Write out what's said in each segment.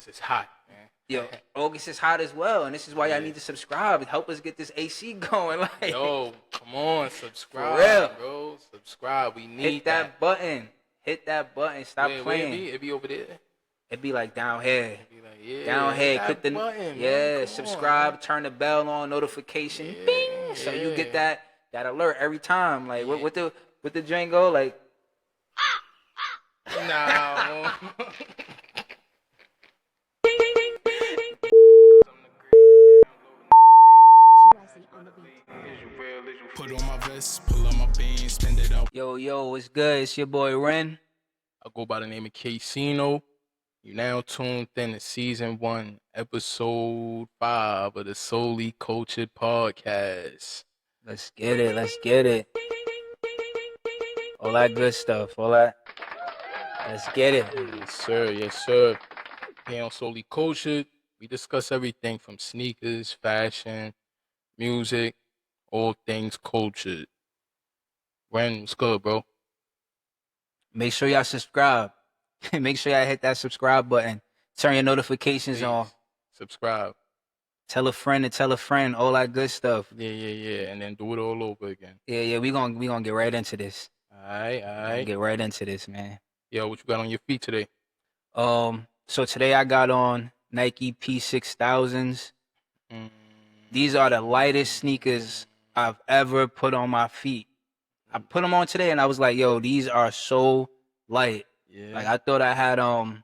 August is hot, man. Yo, August is hot as well, and this is why y'all need to subscribe. Help us get this AC going. Like, yo, come on, subscribe, for real, bro. Subscribe. We need hit that button. Hit that button. Stop playing. Where it be over there. It be like down here. It be like, yeah, down here. Click the button, man. Subscribe. On, turn the bell on. Notification. Bing. So you get that alert every time. Like what the Django like. No. Put on my vest, pull up my beans, spend it up. Yo, what's good? It's your boy Ren. I go by the name of Casino. You now tuned in to season 1, episode 5 of the Solely Cultured Podcast. Let's get it. All that good stuff. Let's get it. Yes, sir. Here on Solely Cultured, we discuss everything from sneakers, fashion, music, all things cultured. Ren, what's good, bro? Make sure y'all subscribe. Make sure y'all hit that subscribe button. Turn your notifications on. Subscribe. Tell a friend to tell a friend. All that good stuff. Yeah. And then do it all over again. Yeah. We gonna get right into this. All right. Get right into this, man. Yo, what you got on your feet today? So today I got on Nike P6000s. These are the lightest sneakers I've ever put on my feet. I put them on today and I was like, yo, these are so light. Yeah. Like I thought I had a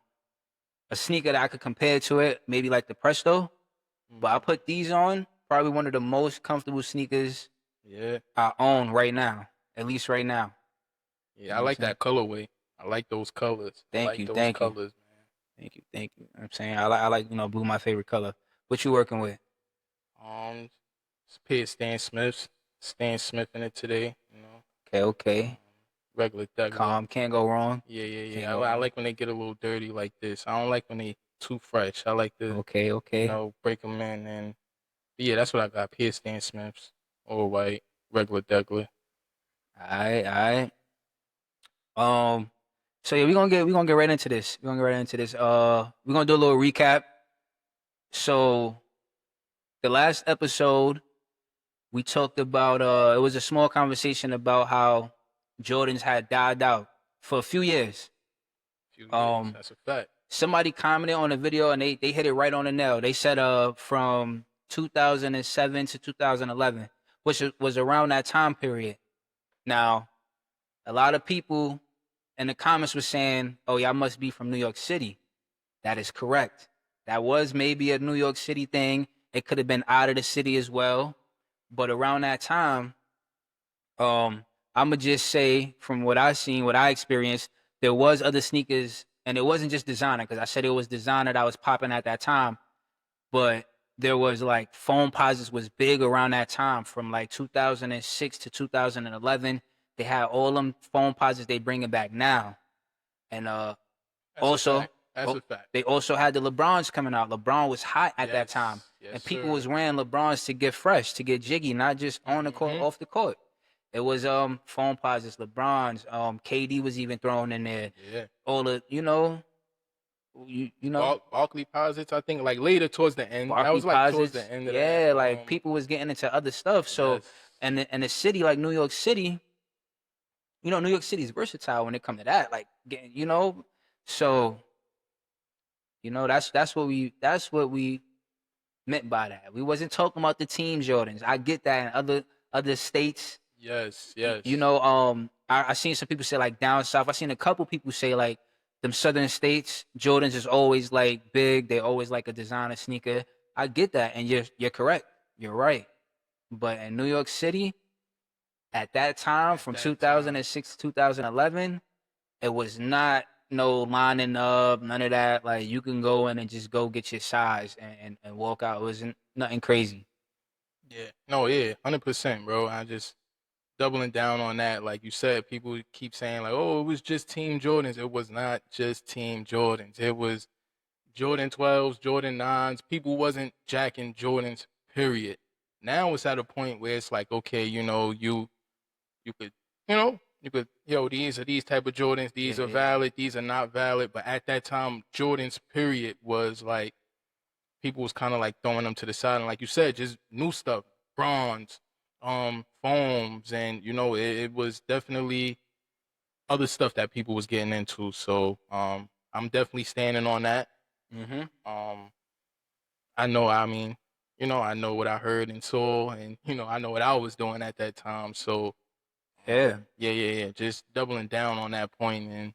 sneaker that I could compare to it, maybe like the Presto. But I put these on, probably one of the most comfortable sneakers I own right now, at least right now. Yeah, I like that colorway. I like those colors. Thank you. Man. Thank you. You know what I'm saying? I like, blue my favorite color. What you working with? It's a pair of Stan Smith in it today, you know. Okay. Regular thug. Calm, can't go wrong. Yeah. I like when they get a little dirty like this. I don't like when they too fresh. I like to Okay. You know, break them in and that's what I got. Pair of Stan Smiths, all white, regular Douglas. All right. So yeah, we're gonna get right into this. We're gonna do a little recap. So the last episode we talked about it was a small conversation about how Jordans had died out for a few years. That's a fact. Somebody commented on the video and they hit it right on the nail. They said from 2007 to 2011, which was around that time period. Now, a lot of people in the comments were saying, oh, y'all must be from New York City. That is correct. That was maybe a New York City thing. It could have been out of the city as well. But around that time, I'm going to just say from what I seen, what I experienced, there was other sneakers, and it wasn't just designer, because I said it was designer that was popping at that time. But there was like Foamposites was big around that time from like 2006 to 2011. They had all them Foamposites they bringing back now. And also, That's a fact. They also had the LeBrons coming out. LeBron was hot at that time. And people was wearing LeBrons to get fresh, to get jiggy, not just on the court, off the court. It was Foamposites, LeBrons, KD was even thrown in there. Yeah. All the, you know. Barkley Posits, I think, like later towards the end. Barkley that was like Posits, towards the end of that. Yeah, like people was getting into other stuff. So, and a city like New York City, New York City is versatile when it comes to that. Like, so, that's what we meant by that. We wasn't talking about the team Jordans. I get that in other states. Yes. I seen some people say like down south. I seen a couple people say like them southern states, Jordans is always like big. They always like a designer sneaker. I get that, and you're correct. You're right. But in New York City, at that time, from 2006 to 2011, it was not no lining up, none of that. Like you can go in and just go get your size and walk out. It wasn't nothing crazy. Yeah. No, yeah, 100%, bro. I just doubling down on that. Like you said, people keep saying like, oh, it was just Team Jordans. It was not just Team Jordans. It was Jordan 12s, Jordan 9s. People wasn't jacking Jordans, period. Now it's at a point where it's like, okay, you could you could, yo, these are these type of Jordans. These Yeah, are yeah. valid. These are not valid. But at that time, Jordan's period was like people was kind of like throwing them to the side, and like you said, just new stuff, bronze, foams, and it was definitely other stuff that people was getting into. So I'm definitely standing on that. Mm-hmm. Um, I know. I mean, I know what I heard and saw, and I know what I was doing at that time. So Yeah. yeah. Just doubling down on that point, and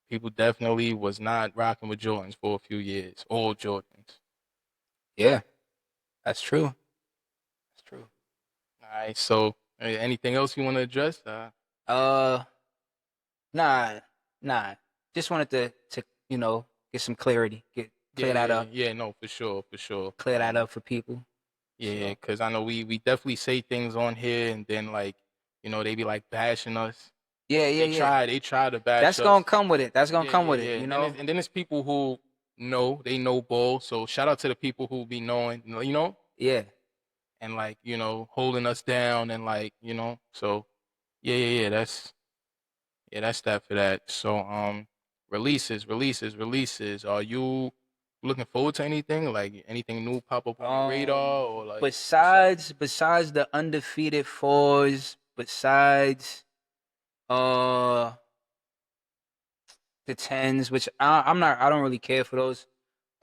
people definitely was not rocking with Jordans for a few years. All Jordans. Yeah. That's true. That's true. All right. So anything else you want to address? Uh, nah, nah. Just wanted to get some clarity, clear that up, Yeah. No, for sure, for sure. clear that up for people. Yeah, So because I know we definitely say things on here, and then like, they be like bashing us. yeah. They try to bash That's gonna us. come with it. That's gonna come with it. Yeah. You And then know. it's people who they know ball. So shout out to the people who be knowing, Yeah. and like, holding us down and like, so yeah. That's that for that. So releases. Are you looking forward to anything? Like anything new pop up on your radar or like what's up? Besides the undefeated fours, besides uh the tens, which I don't really care for those.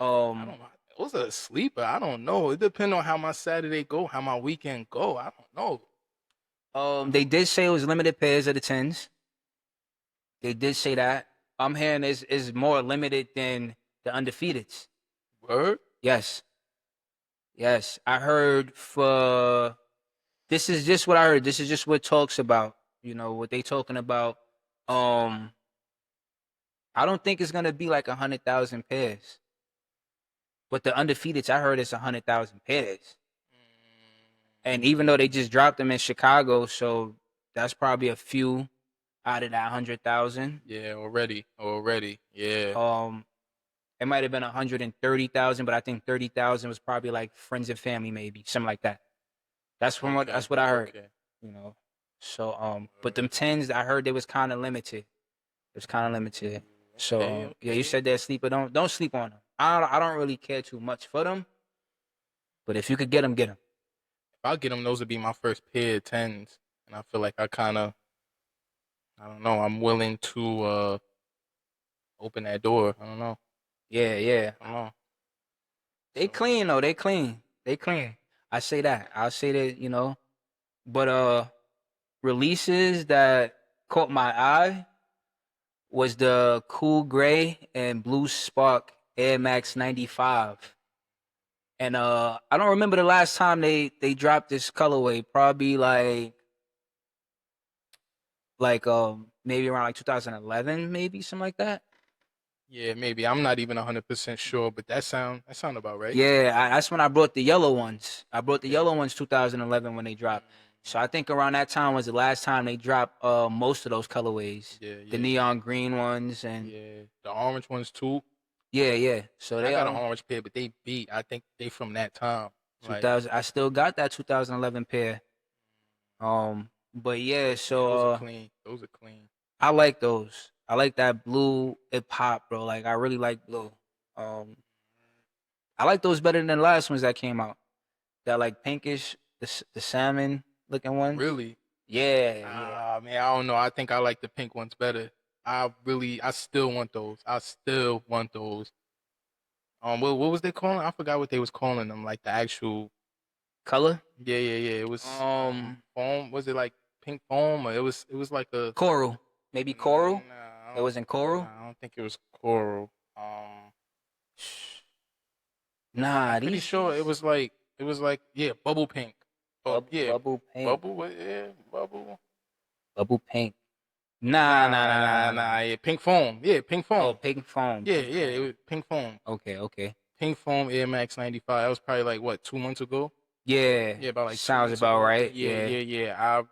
I don't know. Those are a sleeper. I don't know. It depends on how my Saturday go, how my weekend go. I don't know. They did say it was limited pairs of the tens. They did say that. I'm hearing is more limited than the undefeateds. Word? Yes. Yes. I heard for this is just what I heard. This is just what talks about. What they talking about. Um I don't think it's gonna be like 100,000 pairs. But the undefeateds, I heard it's 100,000 pairs. And even though they just dropped them in Chicago, so that's probably a few out of that 100,000. Yeah, already. Yeah. It might have been 130,000, but I think 30,000 was probably like friends and family, maybe something like that. That's what I heard. Okay. You know. So but them tens, I heard they was kind of limited. It was kind of limited. So yeah, you said they're sleeper. Don't sleep on them. I don't really care too much for them, but if you could get them, get them. If I get them, those would be my first pair of tens, and I feel like I don't know. I'm willing to open that door. I don't know. Yeah. I don't know. They So, clean though. They clean. They clean. I say that. I'll say that. But releases that caught my eye was the Cool Gray and Blue Spark Air Max 95. And I don't remember the last time they dropped this colorway. Probably maybe around like 2011, maybe something like that. yeah, maybe I'm not even 100% sure, but that sound about right. Yeah, that's when I brought the yellow ones. I brought the yellow ones 2011 when they dropped. So I think around that time was the last time they dropped most of those colorways. Yeah. The neon green ones and Yeah, the orange ones too. yeah. So I they got an orange pair, but they beat. I think they from that time. Like, 2000. I still got that 2011 pair. But yeah, so those are clean. Those are clean. I like those. I like that blue hip hop, bro. Like I really like blue. I like those better than the last ones that came out. That like pinkish, the salmon looking ones. Really? Yeah. Man, I don't know. I think I like the pink ones better. I still want those. What was they calling? I forgot what they was calling them. Like the actual. Color? Yeah. It was foam. Was it like pink foam or it was like a coral. Maybe coral? Nah, It wasn't coral? I don't think it was coral. Nah, Pretty sure it was like yeah, bubble pink. Oh yeah, bubble pink. Bubble. Bubble pink. Nah. Yeah, pink foam. Yeah, pink foam. Oh, pink foam. Yeah, it was pink foam. Okay. Pink foam Air Max 95. That was probably like what 2 months ago. Yeah. About like 2 sounds months about ago. right. Yeah.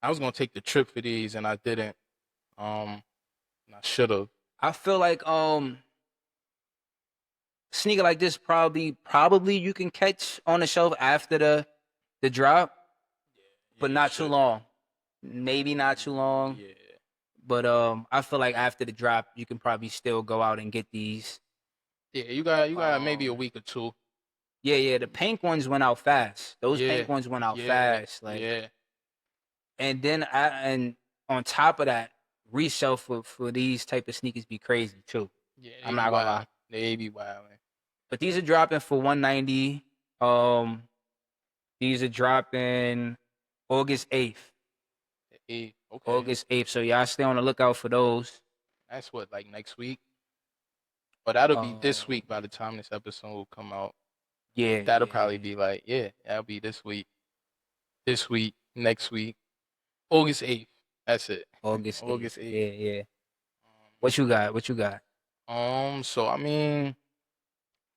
I was gonna take the trip for these and I didn't. I should have. I feel like sneaker like this probably you can catch on the shelf after the drop, but not too long. maybe not too long. Yeah. But I feel like after the drop, you can probably still go out and get these. Yeah, you got maybe a week or two. Yeah, the pink ones went out fast. Those Yeah. pink ones went out Yeah. fast. Like, Yeah. and then and on top of that, resale for these type of sneakers be crazy too. Yeah, I'm not gonna lie. They be wilding. But these are dropping for 190. These are dropping August 8th. Okay. August 8th. So y'all stay on the lookout for those. That's what, like next week? But that'll be this Um, week by the time this episode will come out. Yeah, That'll yeah, probably yeah. be like, yeah, that'll be this week. This week, next week. August 8th. That's it. August 8th. August 8th. Yeah, yeah. What you got? What you got? So I mean,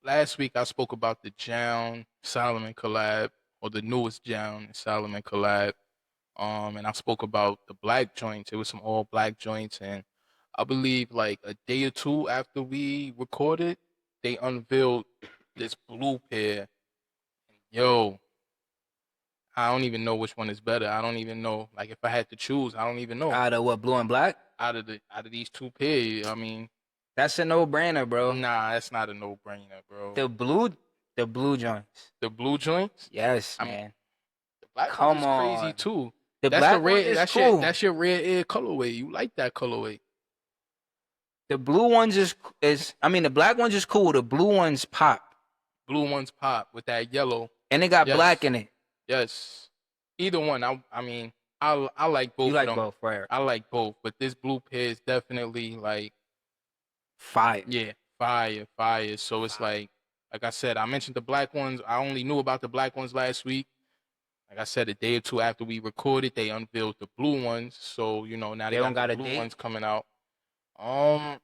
last week I spoke about the Jown Solomon collab, or the newest Jown and Solomon collab. And I spoke about the black joints. It was some all black joints, and I believe like a day or two after we recorded, they unveiled this blue pair. Yo, I don't even know which one is better. I don't even know. Like if I had to choose, I don't even know. Out of what, blue and black? Out of these two pairs, I mean, That's a no-brainer, bro. nah, that's not a no-brainer, bro. The blue joints. The blue joints, Yes, I mean, man. the black Come ones is crazy on. too. The That's black the one red. is That's cool. your red air colorway. You like that colorway? The blue ones is I mean the black ones is cool. The blue ones pop. Blue ones pop with that yellow. And they got Yes. black in it. Yes, either one. I mean, I like both. You like of them. both, right? I like both, but this blue pair is definitely like, Fire. yeah, fire. So it's like I said, I mentioned the black ones. I only knew about the black ones last week. Like I said, a day or two after we recorded, they unveiled the blue ones. So now They they don't got got the a blue date? ones coming out. I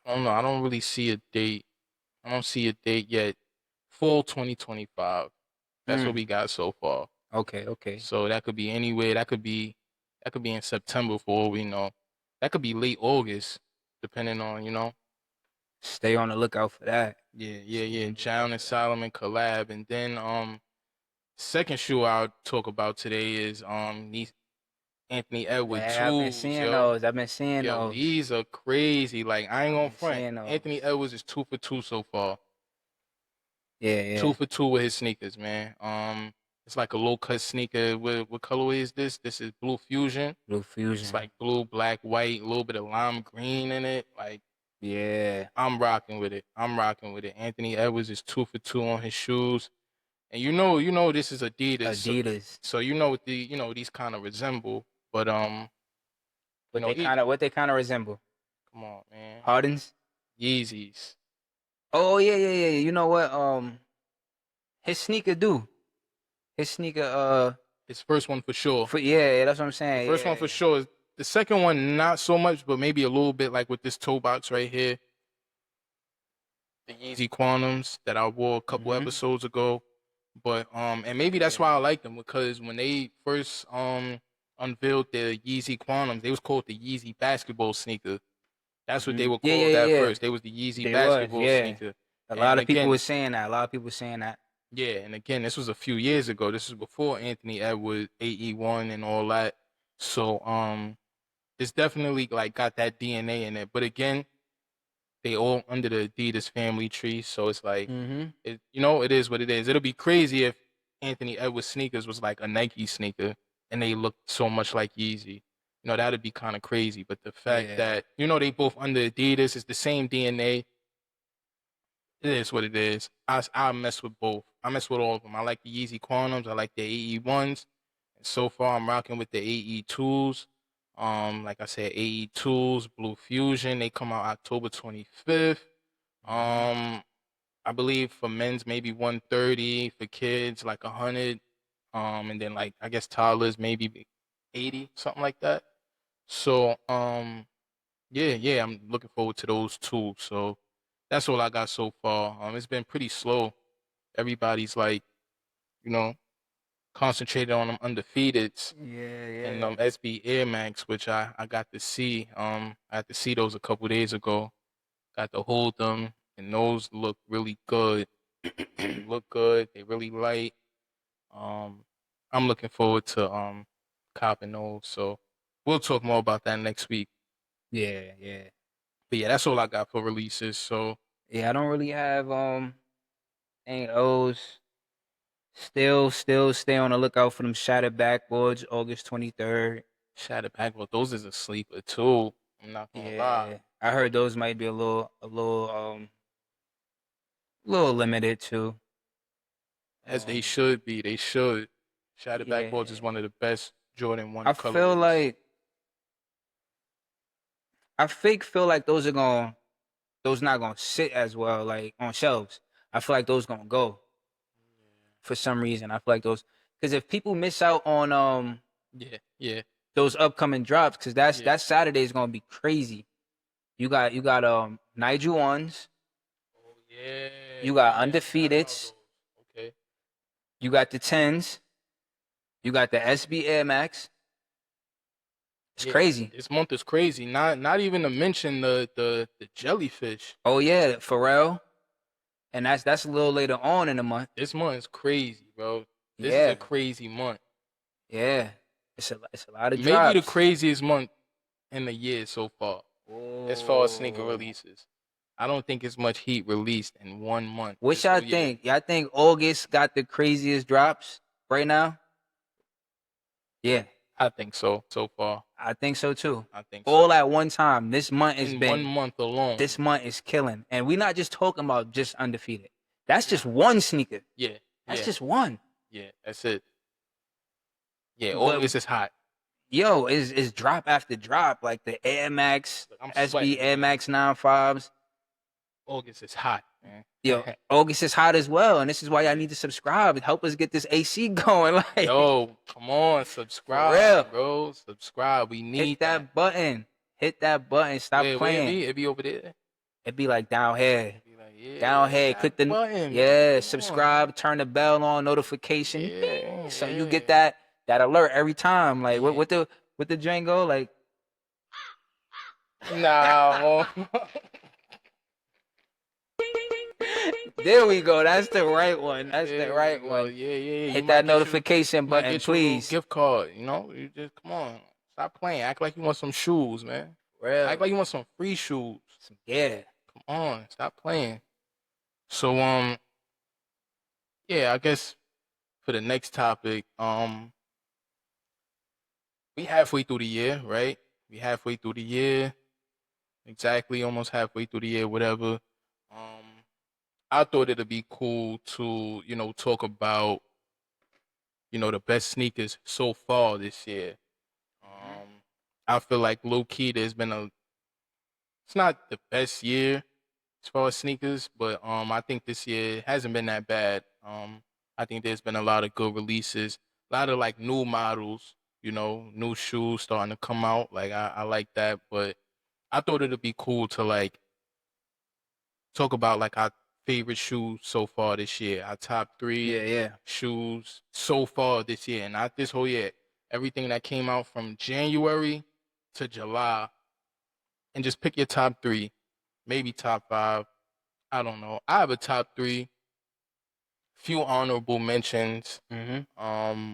don't know. I don't really see a date. I don't see a date yet. Fall 2025. That's what we got so far. Okay. So that could be anywhere. That could be in September for all we know. That could be late August, depending on. Stay on the lookout for that. Yeah. Jown and Solomon collab, and then second shoe I'll talk about today is these Anthony Edwards Yeah, I've been twos, seeing yo. those. I've been seeing Yo, those. these are crazy. Like I ain't gonna I've been seeing front. those. Anthony Edwards is 2 for 2 so far. Yeah. 2 for 2 with his sneakers, man. It's like a low cut sneaker. What colorway is this? This is Blue Fusion. Blue Fusion. It's like blue, black, white, a little bit of lime green in it. Like yeah. I'm rocking with it. Anthony Edwards is 2 for 2 on his shoes, and you know this is Adidas. Adidas. So you know what these kind of resemble, but What they kind of resemble. come on, man. Hardens. Yeezys. Oh yeah. You know what? His sneaker do. His sneaker His first one for sure. yeah, that's what I'm saying. First one for sure. The second one not so much, but maybe a little bit, like with this toe box right here. The Yeezy Quantums that I wore a couple Mhm. episodes ago. But and maybe that's why I like them, because when they first unveiled their Yeezy Quantums, they was called the Yeezy basketball sneaker. That's what they were called Yeah, at yeah. first. They was the Yeezy They was, basketball yeah. sneaker. A lot of people again- were saying that. Yeah, and again, this was a few years ago. This was before Anthony Edwards, AE1, and all that. So it's definitely like got that DNA in it. But again, they all under the Adidas family tree, so it's like Mm-hmm. it is what it is. It'll be crazy if Anthony Edwards sneakers was like a Nike sneaker and they looked so much like Yeezy. That'd be kind of crazy. But the fact that they both under Adidas, it's the same DNA. It is what it is. I mess with both. I mess with all of them. I like the Yeezy Quantums. I like the AE1s. And so far, I'm rocking with the AE2s. Like I said, AE2s, Blue Fusion. They come out October 25th. I believe for men's maybe 130, for kids like 100. And then like I guess toddlers maybe 80, something like that. So yeah, I'm looking forward to those two. So that's all I got so far. It's been pretty slow. Everybody's like, concentrated on them undefeateds Yeah. and SB Air Max, which I got to see. I had to see those a couple days ago. Got to hold them, and those look really good. They look good. They really light. I'm looking forward to copping those. So we'll talk more about that next week. Yeah, yeah. But yeah, that's all I got for releases. So Yeah, I don't really have any O's. Still stay on the lookout for them Shattered Backboards, August 23rd. Shattered Backboard, those is a sleeper too. I'm not gonna lie. Yeah. I heard those might be a little limited too. As they Um, should be. They should. Shattered Backboards is yeah. one of the best Jordan 1 I feel colorways. like feel like those not gonna sit as well like on shelves. I feel like those gonna go for some reason. I feel like those because if people miss out on Yeah, yeah, those upcoming drops, because yeah. that Saturday is gonna be crazy. You got Nigel ones, Oh yeah. you got yeah, I forgot about undefeateds, those. Okay. you got the tens, you got the SB Air Max. It's Yeah, crazy. this month is crazy. Not even to mention the jellyfish. Oh yeah, Pharrell, and that's a little later on in the month. This month is crazy, bro. This is Yeah, a crazy month. yeah. It's a lot of Maybe the drops. craziest month in the year so far, as far as sneaker Oh. releases. I don't think it's much heat released in 1 month. What this y'all whole year. think? Y'all think August got the craziest drops right now? Yeah, I think so far. I think so too. I think so. All at one time. This month has In been 1 month alone. this month is killing. And we're not just talking about just undefeated. That's just one sneaker. Yeah. That's yeah, just one. yeah, that's it. Yeah, But- August is hot. Yo, is drop after drop. Like the Air Max, Look, I'm SB sweating, Air man. Max 95s. August is hot, man. Yo, August is hot as well. And this is why y'all need to subscribe and help us get this AC going. Like Yo, come on, subscribe, real. bro. Subscribe. We need hit that button. Hit that button. Stop Where playing. it be over there. It'd be like down here. Be like, yeah, Down here, that click the button. yeah, Come subscribe, turn the bell on, notification, Yeah, so you yeah. get that alert every time. Like Yeah. what the Django like? on. Nah, There we go. That's the right one. That's yeah, the right well, one. Yeah, yeah. You Hit might that get you- notification you might button, get you a little please. gift card, you know. You just come on, stop playing. Act like you want some shoes, man. Real. Act like you want some free shoes. Yeah. Come on, stop playing. So yeah, I guess for the next topic, we halfway through the year, right? We halfway through the year. Exactly, almost halfway through the year, whatever. I thought it'd be cool to, talk about, the best sneakers so far this year. I feel like low key there's been it's not the best year as far as sneakers, but I think this year hasn't been that bad. I think there's been a lot of good releases, a lot of like new models, new shoes starting to come out. Like I like that, but I thought it'd be cool to like talk about like our favorite shoes so far this year, our top 3 Yeah. shoes so far this year, and not this whole year. Everything that came out from January to July, and just pick your top 3, maybe top 5. I don't know. I have a top 3, few honorable mentions. Mm-hmm.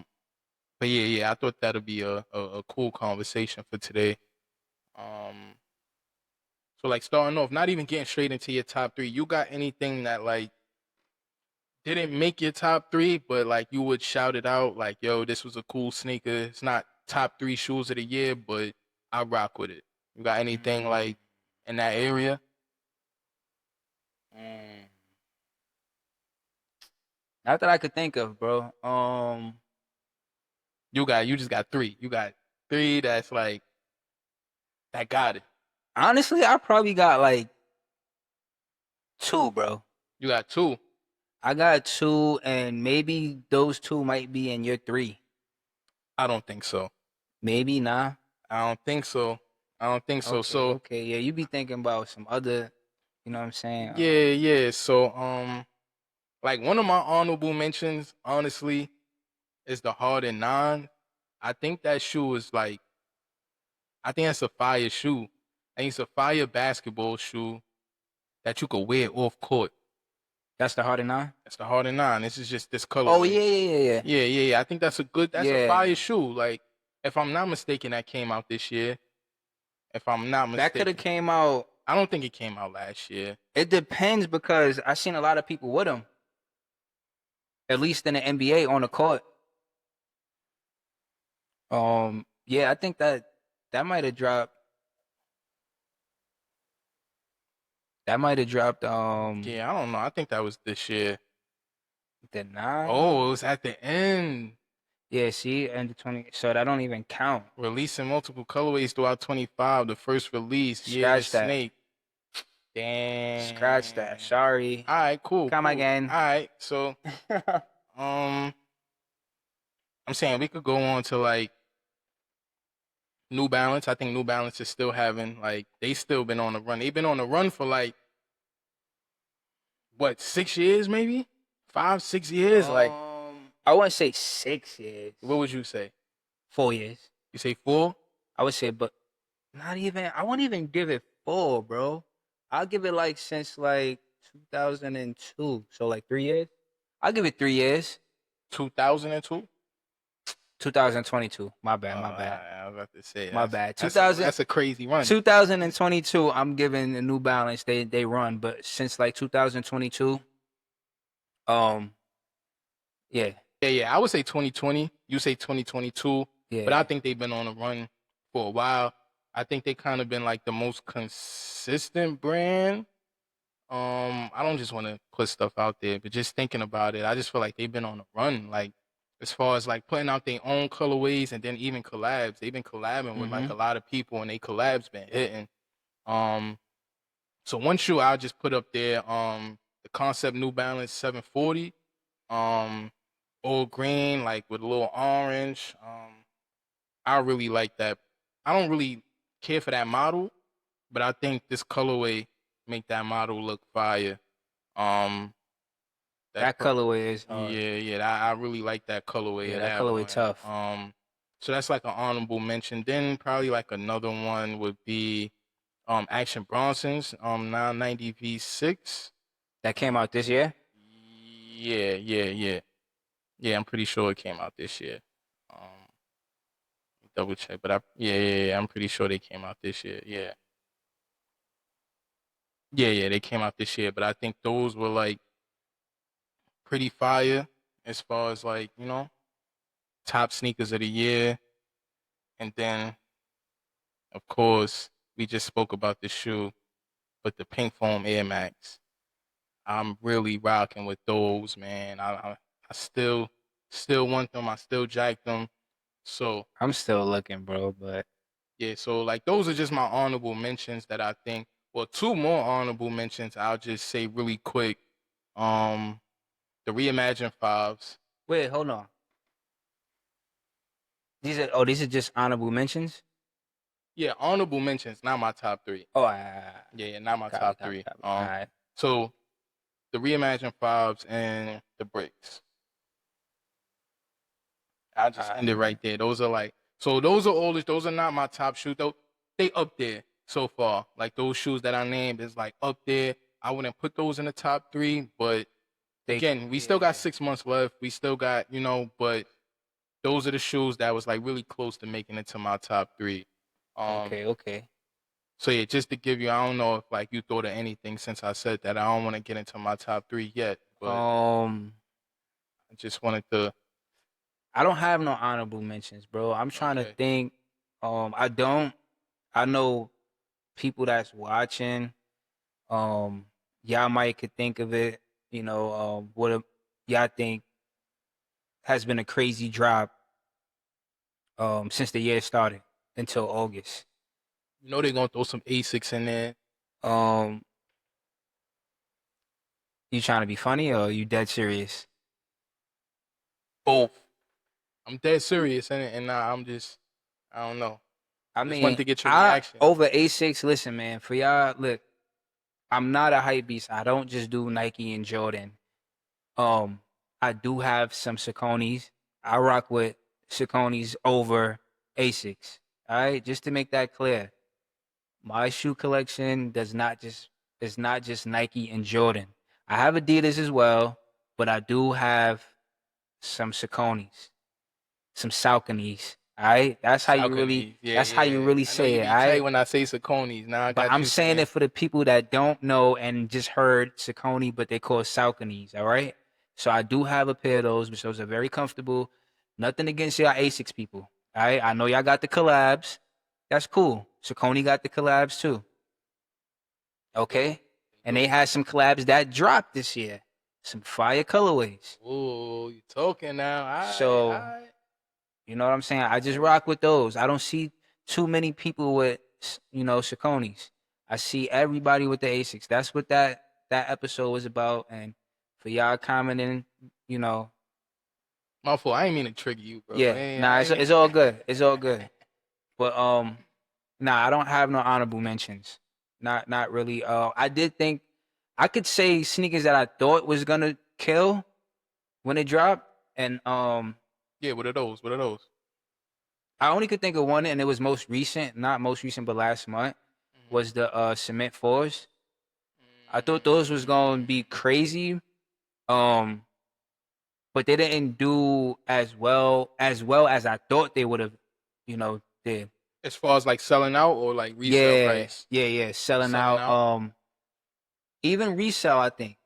But yeah, I thought that'd be a cool conversation for today. So like starting off, not even getting straight into your top 3. You got anything that like didn't make your top 3, but like you would shout it out like, yo, this was a cool sneaker. It's not top 3 shoes of the year, but I rock with it. You got anything like in that area? Not that I could think of, bro. You just got 3. You got 3 that's like that got it. Honestly, I probably got like 2, bro. You got 2. I got 2, and maybe those 2 might be in your 3. I don't think so. Maybe nah. I don't think so. Okay, So okay, yeah, you be thinking about some other, you know what I'm saying? yeah. So like one of my honorable mentions, honestly, is the Harden 9. I think that shoe is like, I think that's a fire shoe. I think it's a fire basketball shoe that you could wear off court. That's the Harden 9? That's the Harden 9. This is just this color. Oh yeah. Yeah. I think that's a Yeah. fire shoe. Like If I'm not mistaken, that came out this year. If I'm not That could mistaken, have came out. I don't think it came out last year. It depends because I seen a lot of people with them. At least in the NBA on the court. Yeah, I think that might have dropped. That might have dropped. Yeah, I don't know. I think that was this year. The 9. Oh, it was at the end. Yeah, see, and the 20. So that don't even count. Releasing multiple colorways throughout 25. The first release, yeah, Scratch that. Snake. Damn. Scratch that. Sorry. All right, cool. Come cool. again. All right, so I'm saying we could go on to like New Balance. I think New Balance is still having like they still been on the run. They've been on the run for like what 6 years, maybe 5, 6 years. Like, I wouldn't say 6 years. what would you say? 4 years. You say 4? I would say, but not even. I wouldn't even give it 4, bro. I'll give it like since like 2002. So like 3 years. I'll give it 3 years. 2002. 2022. My bad. I was about to say. My bad. That's a crazy run. 2022. I'm giving the New Balance. They run, but since like 2022. Yeah. Yeah. I would say 2020. You say 2022. Yeah. But I think they've been on a run for a while. I think they kind of been like the most consistent brand. I don't just want to put stuff out there, but just thinking about it, I just feel like they've been on a run. Like as far as like putting out their own colorways and then even collabs, they've been collabing with like a lot of people, and they collabs been hitting. So one shoe I'll just put up there, the Concept New Balance 740, old green like with a little orange. I really like that. I don't really care for that model, but I think this colorway make that model look fire. That colorway is hard. I really like that colorway. Yeah, that colorway one. tough. So that's like an honorable mention. Then probably like another one would be Action Bronson's 990 V6. That came out this year? Yeah. I'm pretty sure it came out this year. Double check, but I'm pretty sure they came out this year. Yeah, they came out this year, but I think those were like pretty fire as far as like, top sneakers of the year. And then of course we just spoke about the shoe, but the Pink Foam Air Max, I'm really rocking with those, man. I still want them. I still jack them. So I'm still looking, bro, but yeah, so like those are just my honorable mentions that I think. Well, 2 more honorable mentions I'll just say really quick. The Reimagined 5s. wait, hold on. These are just honorable mentions? Yeah, honorable mentions, not my top 3. Oh, Yeah, not my top 3. All right. So the Reimagined 5s and the Breaks. I'll just end it right there. Those are like, so those are all, those are not my top shoes though. They up there so far. Like those shoes that I named is like up there. I wouldn't put those in the top 3, but again, we still got 6 months left. We still got, but those are the shoes that was like really close to making it to my top 3. Okay. So yeah, just to give you, I don't know if like you thought of anything since I said that. I don't want to get into my top 3 yet, but I just wanted to. I don't have no honorable mentions, bro. I'm trying to think. I know people that's watching. Y'all might could think of it. What y'all think has been a crazy drop since the year started until August. They're gonna throw some Asics in there. You trying to be funny or you dead serious? Both. I'm dead serious, and I'm just, I don't know. I Just mean, wanted to get your reaction. Over A6, listen, man, for y'all, look, I'm not a hype beast. I don't just do Nike and Jordan. I do have some Sauconys. I rock with Sauconys over Asics. All right, just to make that clear. My shoe collection is not just Nike and Jordan. I have Adidas as well, but I do have some Sauconys, some Sauconys. All right, that's how you really. Saucony's. Yeah, That's how you yeah. really I know say you it. be All tight right. when I say Saucony's. Now I But got I'm you saying saying. it for the people that don't know and just heard Saucony, but they call it Sauconys, all right? So I do have a pair of those, which those are very comfortable. Nothing against y'all Asics people, all right? I know y'all got the collabs. That's cool. Saucony got the collabs too, okay? And they had some collabs that dropped this year, some fire colorways. Ooh, you talking now? So, Alright. you know what I'm saying? I just rock with those. I don't see too many people with, Sauconys. I see everybody with the Asics. That's what that episode was about. And for y'all commenting, you know, My fault. I ain't mean to trigger you, bro. yeah, nah, it's all good. It's all good. But nah, I don't have no honorable mentions. Not really. I did think I could say sneakers that I thought was gonna kill when it dropped, and Yeah, what are those? What are those? I only could think of one, and it was most recent, not most recent, but last month was the Cement Fours. I thought those was gonna be crazy, um, but they didn't do as I thought they would have, did. As far as like selling out or like resale Yeah, price? yeah, selling Selling out. out? Even resell, I think,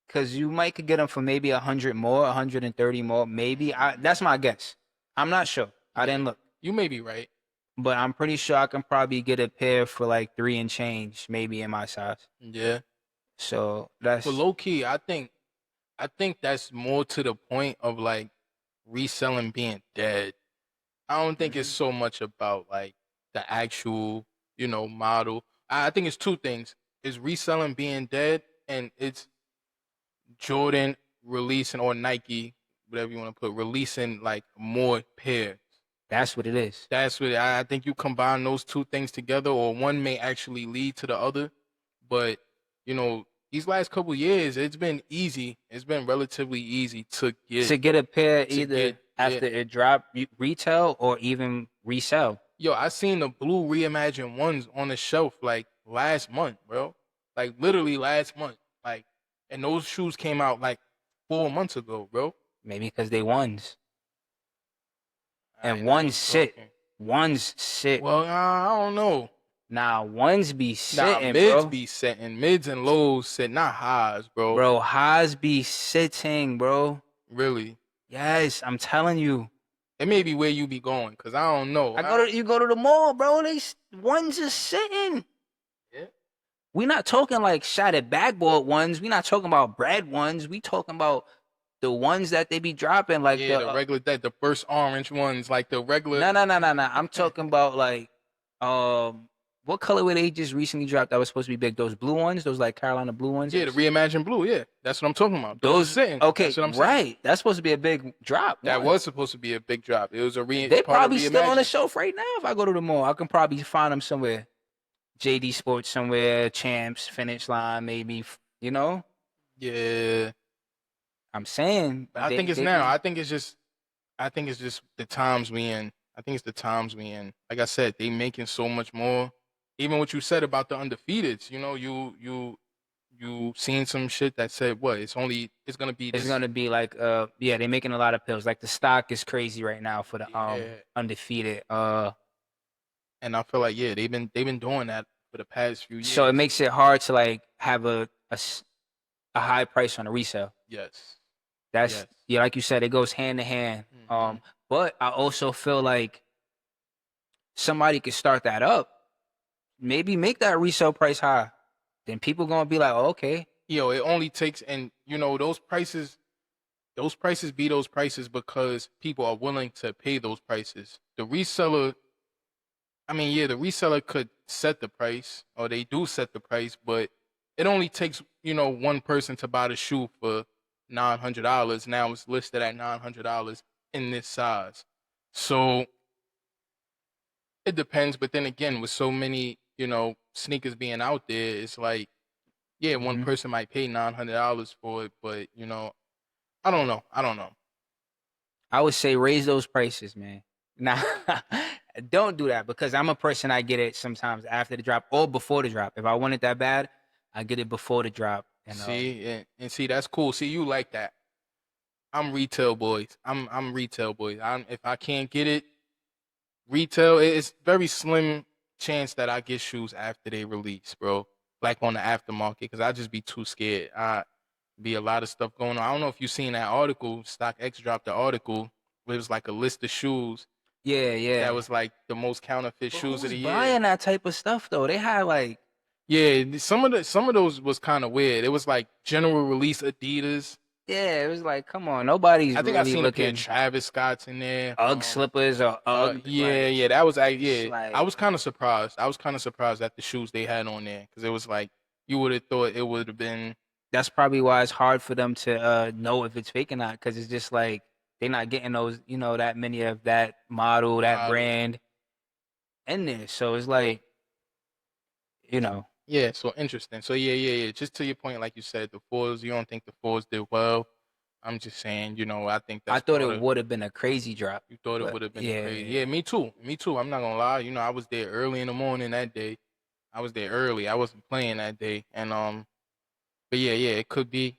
because you might could get them for maybe 100 more, 130 more, maybe. That's my guess. I'm not sure. I didn't look. You may be right. But I'm pretty sure I can probably get a pair for like 3 and change, maybe in my size. Yeah. So that's But low key, I think that's more to the point of like reselling being dead. I don't think it's so much about like the actual, model. I think it's two things. It's reselling being dead and it's Jordan releasing or Nike, whatever you want to put, releasing like more pairs. that's what it is. That's what I think you combine those two things together, or one may actually lead to the other. But these last couple years, it's been easy. It's been relatively easy to To get get a pair to either get. Yeah. after it drop retail or even resell. Yo, I seen the blue reimagined ones on the shelf like last month, bro. Like literally last month. Like, and those shoes came out like 4 months ago, bro. Maybe because they ones. And Alright, now you ones sit. talking. Ones sit. Well, I don't know. Nah, ones be Nah, sitting, mids bro. be setting. Mids and lows sit, not highs, bro. Bro, highs be sitting, bro. Really. Yes, I'm telling you. It may be where you be going, cause I don't know. You go to the mall, bro. Ones is sitting. Yeah. We not talking like shattered backboard ones. We not talking about bread ones. We talking about the ones that they be dropping like Yeah, the regular the first orange ones, like the regular. No. I'm talking about like what colorway they just recently dropped that was supposed to be big? Those blue ones, those like Carolina blue ones. Yeah, the reimagined blue. Yeah, that's what I'm talking about. Those sitting. Okay, That's what I'm saying. right. That's supposed to be a big drop. That one. was supposed to be a big drop. It was They probably still on the shelf right now. If I go to the mall, I can probably find them somewhere. JD Sports somewhere, Champs, Finish Line, maybe. You know. Yeah, I'm saying. but I think it's now. I think it's just the times we in. I think it's the times we in. Like I said, they making so much more. Even what you said about the undefeateds, you seen some shit that said what? It's gonna be. It's This, gonna be like yeah, they're making a lot of pills. Like the stock is crazy right now for the Yeah. undefeated. And I feel like they've been doing that for the past few years. So it makes it hard to like have a high price on a resale. Yes. That's Yes. yeah, like you said, it goes hand to hand. Mhm. But I also feel like somebody could start that up. Maybe make that resale price high. Then people gonna be like, oh, okay. It only takes, and those prices be those prices because people are willing to pay those prices. The reseller, the reseller could set the price, or they do set the price, but it only takes, one person to buy the shoe for $900. Now it's listed at $900 in this size. So it depends, but then again, with so many, sneakers being out there, it's like, one Mhm. person might pay $900 for it, but I don't know. I would say raise those prices, man. Nah, don't do that because I'm a person. I get it sometimes after the drop or before the drop. If I want it that bad, I get it before the drop. And, See, and see, that's cool. See, you like that. I'm retail boys. I'm retail boys. If I can't get it, retail, it's very slim chance that I get shoes after they release, bro. Like on the aftermarket, because I just be too scared. I be a lot of stuff going on. I don't know if you seen that article. StockX dropped the article. It was like a list of shoes Yeah, yeah. that was like the most counterfeit But shoes of who's the year. buying that type of stuff though? They had like, Yeah, some of those was kind of weird. It was like general release Adidas. yeah, it was like, come on, nobody's I think I really seen a pair of looking Travis Scotts in there. UGG slippers or UGG. Yeah, like, yeah, that was it's yeah. I like was kind of surprised. I was kind of surprised at the shoes they had on there because it was like you would have thought it would have been. that's probably why it's hard for them to know if it's fake or not, because it's just like they're not getting those, that many of that model, that Model. brand in there. So it's like, you know, Yeah, so interesting. So yeah. Just to your point, like you said, the fours. You don't think the fours did well. I'm just saying, I think I that's thought part it of. would have been a crazy drop. You thought it But would have been a yeah, crazy. Yeah, me too. Me too. I'm not gonna lie. I was there early in the morning that day. I was there early. I wasn't playing that day, and but yeah. It could be,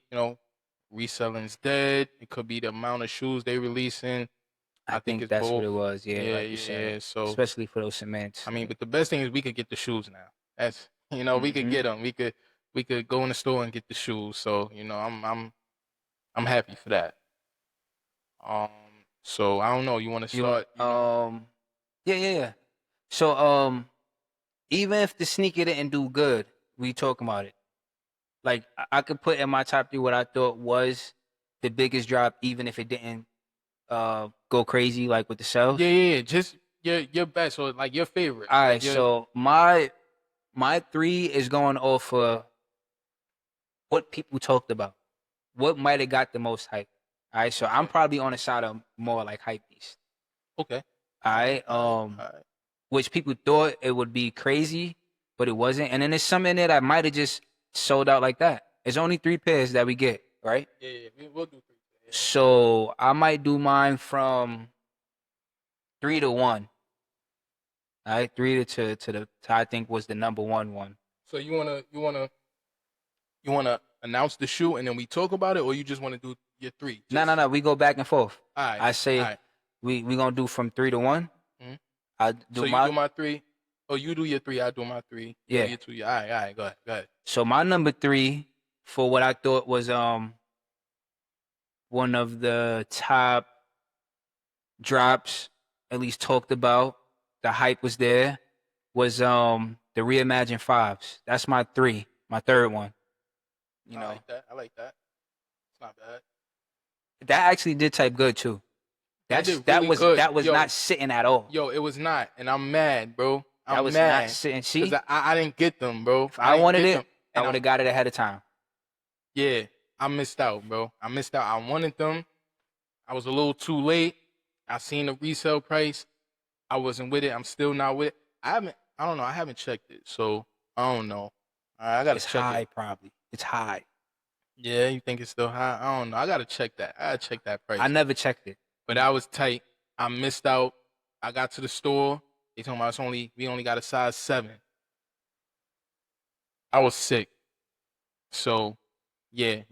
reselling's dead. It could be the amount of shoes they releasing. I I think think it's that's what both. it was. Yeah, Yeah, like you said, yeah. So especially for those cements. I mean, but the best thing is we could get the shoes now. That's we could Mhm. get them. We could go in the store and get the shoes. So I'm happy for that. Um, so I don't know. You want to You want start? yeah. So even if the sneaker didn't do good, we talking about it. Like I could put in my top three what I thought was the biggest drop, even if it didn't go crazy like with the sales. Yeah. Just your best or like your favorite. All right, Like your so my three is going off of what people talked about. What might have got the most hype. All right, so I'm probably on the side of more like hype beast. okay. All right, All right. which people thought it would be crazy, but it wasn't. And then there's some in there that might have just sold out like that. It's only 3 pairs that we get, right? Yeah. We'll do three. Yeah. So I might do mine from 3 to 1. All right, three to I think was the number one. So you wanna announce the shoe and then we talk about it, or you just want to do your three? No. We go back and forth. All right. I say All right. we gonna do from 3 to 1. Mhm. I So do you my do my three. Oh, you do your three. I do my three. You Yeah. do your two. All right. Go ahead. So my number 3 for what I thought was one of the top drops, at least talked about. The hype was there. Was the Reimagined Fives. That's my 3, my third one. You know, I like that. It's not bad. that actually did type good too. That That's did really good. that was Yo. not sitting at all. Yo, it was not, and I'm mad, bro. That I'm was mad not sitting. See, because I didn't get them, bro. if I didn't wanted get it, them, I and would have got it ahead of time. Yeah, I missed out, bro. I missed out. I wanted them. I was a little too late. I seen the resale price. I wasn't with it. I'm still not with it. I don't know. I haven't checked it, so I don't know. I gotta It's check high, it. probably. It's high. Yeah, you think it's still high? I don't know. I gotta check that. I gotta check that price. I never checked it. But I was tight. I missed out. I got to the store. They told me we only got a size 7. I was sick. So yeah,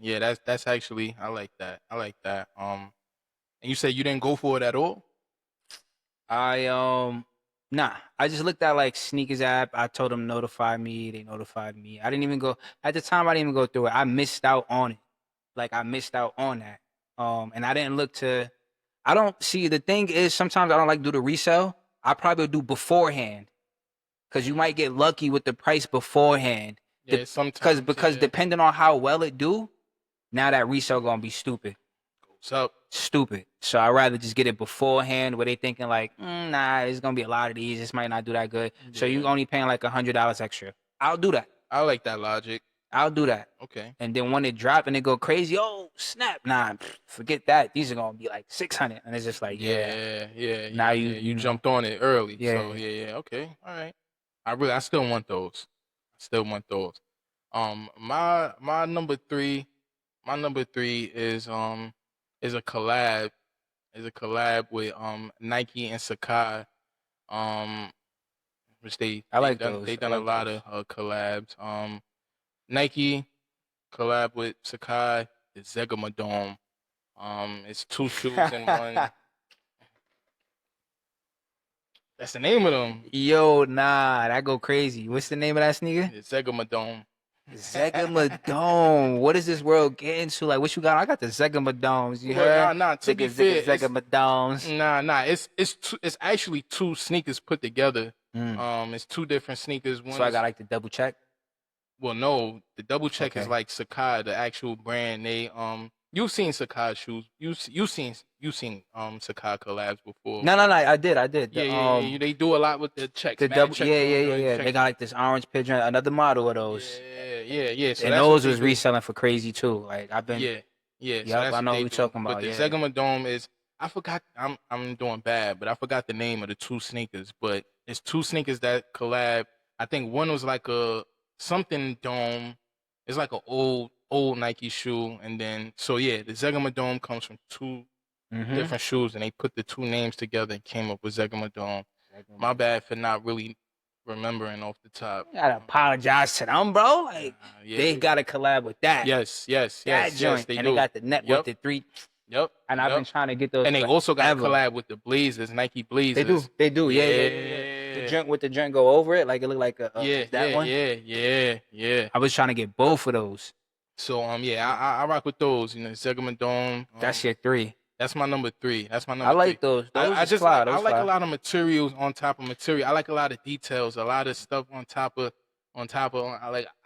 that's actually I like that. And you said you didn't go for it at all? Nah. I just looked at like sneakers app. I told them notify me. They notified me. I didn't even go at the time. I didn't even go through it. I missed out on it. Like I missed out on that. And I didn't look to. I don't see the thing is sometimes I don't like do the resale. I probably do beforehand, because you might get lucky with the price beforehand. Yeah, sometimes Because yeah. depending on how well it do, now that resale gonna be stupid. What's up? Stupid. So I'd rather just get it beforehand where they thinking like, nah, it's gonna be a lot of these. This might not do that good. So you Yeah. only paying like $100 extra. I'll do that. I like that logic. I'll do that. Okay. And then when it drop and it go crazy, oh snap! Nah, forget that. These are gonna be like 600, and it's just like, yeah. Now you know. jumped on it early. Yeah. So yeah. Okay. All right. I still want those. My number 3 is a collab. Is a collab with Nike and Sacai. Which I like done, those. They I done like a lot those. of collabs. Nike collab with Sacai, the Zegama Dome. It's 2 shoes in one. That's the name of them. Yo, nah, that go crazy. What's the name of that sneaker? It's Zegamadome. Zegamadome. What is this world getting to? Like, what you got? I got the Zegamadomes. You heard? Nah. To be fair, Zegamadomes. nah. It's actually two sneakers put together. It's two different sneakers. One So I got like the double check. well, no, the double check is Okay. like Sakai, the actual brand. They you've seen Sakai shoes. You seen Sakai collabs before. No. I did. Yeah. They do a lot with the checks. The Mad double. check Yeah. joint, They check- got like this orange pigeon. Another model of those. Yeah. So And that's what those they was do. reselling for crazy too. Like I've been. Yeah. So Yup, that's I know they what you're do. talking But about. the Yeah. Zegamadome is I forgot. I'm doing bad, but I forgot the name of the two sneakers. But it's two sneakers that collab. I think one was like a something dome. It's like an old Nike shoe, and then so yeah, the Zegamadome comes from two Mhm. different shoes, and they put the two names together and came up with Zegamadome. My bad for not really remembering off the top. I gotta apologize to them, bro. Like Yeah. they gotta collab with that. Yes. That joint. They And do. they got the net Yep. with the 3. Yep. And I've been trying to get those. And they also got a forever. collab with the Blazers, Nike Blazers. They do. Yeah. The joint with the joint go over it, like it look like that one. Yeah. I was trying to get both of those. So I rock with those. You know, Zegamadome. That's your 3. That's my number 3. That's my number. I like 3. those. Those I is just fly. like, Those I like fly. a lot of materials on top of material. I like a lot of details, a lot of stuff on top of. I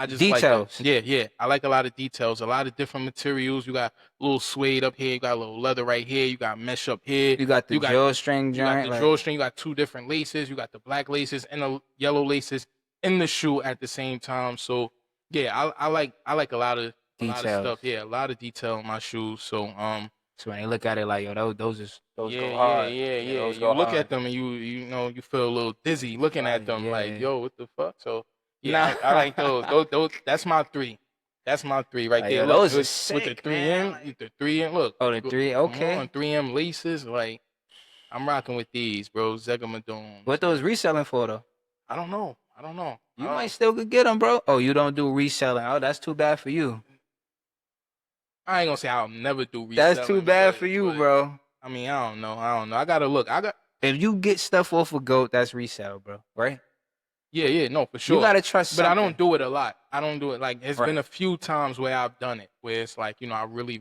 just Details. like yeah. I like a lot of details, a lot of different materials. You got a little suede up here, you got a little leather right here, you got mesh up here. You got the drawstring You got joint. the drawstring. You got two different laces. You got the black laces and the yellow laces in the shoe at the same time. So yeah, I like a lot of Details. stuff. Yeah, a lot of detail in my shoes. So So when they look at it like, yo, those go yeah. hard. You Those go look hard. at them and you know you feel a little dizzy looking at them. Yeah. Like yo, what the fuck? So yeah, Nah. I like those. Those. That's my 3. That's my 3 right Like, there. yo, Look, those with, are with the sick, 3M, man. with the 3M. Look. Oh, the 3. Okay. Come on, 3M laces. Like I'm rocking with these, bro. Zegamadome. What those reselling for though? I don't know. You might still could get them, bro. Oh, you don't do reselling. Oh, that's too bad for you. I ain't gonna say I'll never do reselling. That's too bad for you, but, bro. I mean, I don't know. I gotta look. If you get stuff off of GOAT, that's resale, bro. Right? Yeah, no, for sure. You gotta trust. But I something. don't do it a lot. I don't do it like it's Right. been a few times where I've done it, where it's like, you know, I really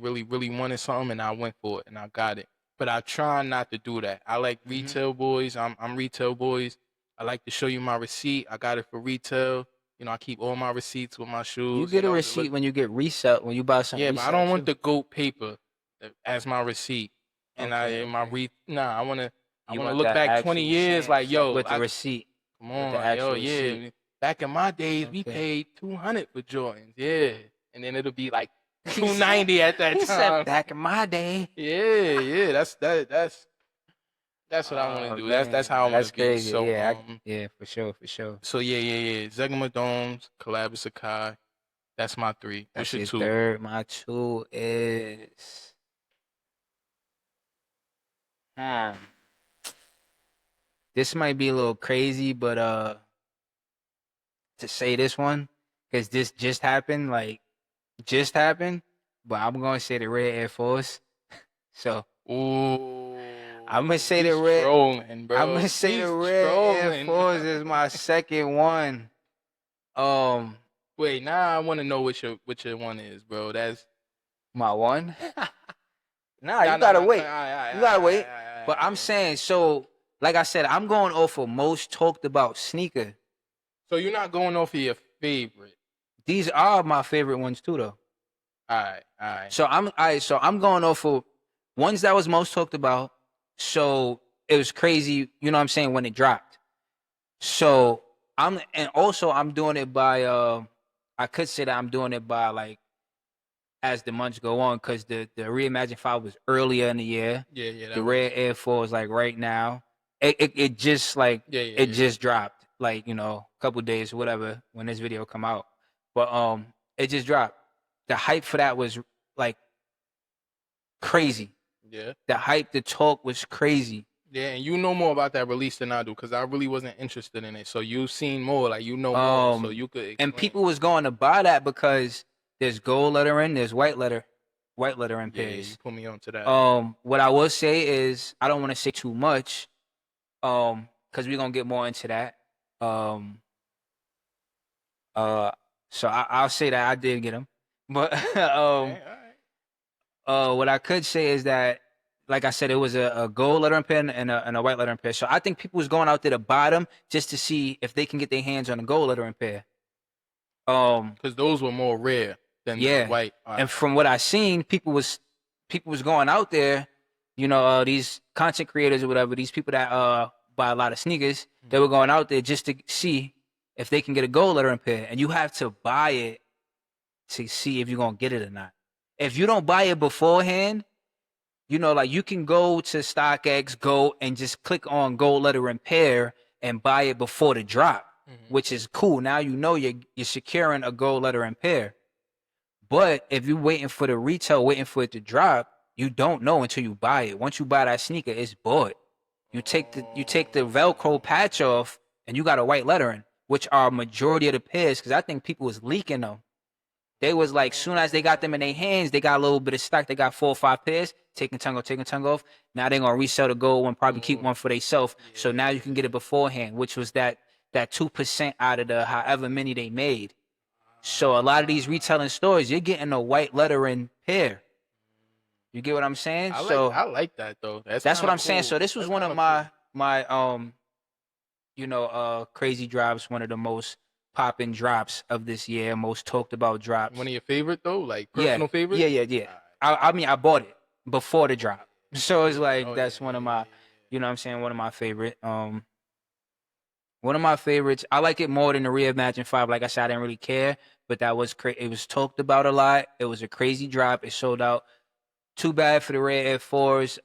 wanted something and I went for it and I got it. But I try not to do that. I like Mm-hmm. retail boys. I'm retail boys. I like to show you my receipt. I got it for retail. You know, I keep all my receipts with my shoes. You get a know, to receipt look- when you get resell when you buy something. Yeah, but I don't want the GOAT paper as my receipt. And Okay, I wanna You wanna want look that back 20 actual years stamp like, yo, with the I- receipt. Come With on, the like, yo, actual yeah. receipt. Back in my days, we Okay. paid $200 for Jordans, yeah, and then it'll be like $290 at that He time. said back in my day. Yeah, that's what I want Oh, to do. man. That's how I want That's to be. crazy. So Yeah, for sure. so yeah. Zegamadomes, collab with Sakai. That's my 3. That's What's your your 2? 3rd. My 2 is. This might be a little crazy, but to say this one, because this just happened, but I'm gonna say the Red Air Force. So Ooh, I'ma say the he's red- trolling, bro. I'm gonna say He's the Red Air trolling. Force is my second one. Wait, now I want to know which your one is, bro. That's My one. Nah, you gotta wait. You gotta wait. But I'm saying, so like I said, I'm going off of most talked about sneaker. So you're not going off of your favorite. These are my favorite ones too, though. All right. So I'm going off of ones that was most talked about. So it was crazy, you know what I'm saying, when it dropped. So I'm doing it by I could say that I'm doing it by like as the months go on, because the Reimagine 5 was earlier in the year. Yeah. The Red Air Force like right now. It just like Yeah. just dropped, like, you know, a couple days, whatever, when this video come out. But it just dropped. The hype for that was like crazy. Yeah. The hype, the talk was crazy. Yeah, and you know more about that release than I do, because I really wasn't interested in it. So you've seen more, like you know more, so you could explain. And people was going to buy that because there's gold lettering, there's white lettering Yeah, you pairs. put me on to that. What I will say is, I don't want to say too much. because we're gonna get more into that. So I'll say that I did get them, but Okay, all right. what I could say is that, like I said, it was a gold lettering pen and a white lettering pen. So I think people was going out there to buy them just to see if they can get their hands on a gold lettering pen. Because those were more rare than the Yeah, white. All and right. from what I seen, people was going out there, these content creators or whatever, these people that buy a lot of sneakers, they were going out there just to see if they can get a gold lettering pair, and you have to buy it to see if you're gonna get it or not. If you don't buy it beforehand, like you can go to StockX, go and just click on gold lettering pair and buy it before the drop, which is cool. Now you're securing a gold lettering pair. But if you're waiting for the retail, waiting for it to drop, you don't know until you buy it. Once you buy that sneaker, it's bought. You take the Velcro patch off, and you got a white lettering, which are majority of the pairs. Because I think people was leaking them. They was like, soon as they got them in their hands, they got a little bit of stock. They got 4 or 5 pairs, taking tongue off. Now they're gonna resell the gold one, probably keep one for themselves. So now you can get it beforehand, which was that 2% out of the however many they made. So a lot of these retailing stores, you're getting a white lettering pair. You get what I'm saying? I like that though. That's what kinda I'm saying. cool. So this was That's one of kinda my crazy drops, one of the most popping drops of this year, most talked about drops. cool. One of your favorite though, like personal favorite. Yeah. I mean, I bought it before the drop, so it's like Oh, that's yeah, one of yeah, my, yeah, you know what I'm saying, one of my favorite. One of my favorites. I like it more than the Reimagine 5. Like I said, I didn't really care, but that was it was talked about a lot. It was a crazy drop. It sold out. Too bad for the Red Air 4s.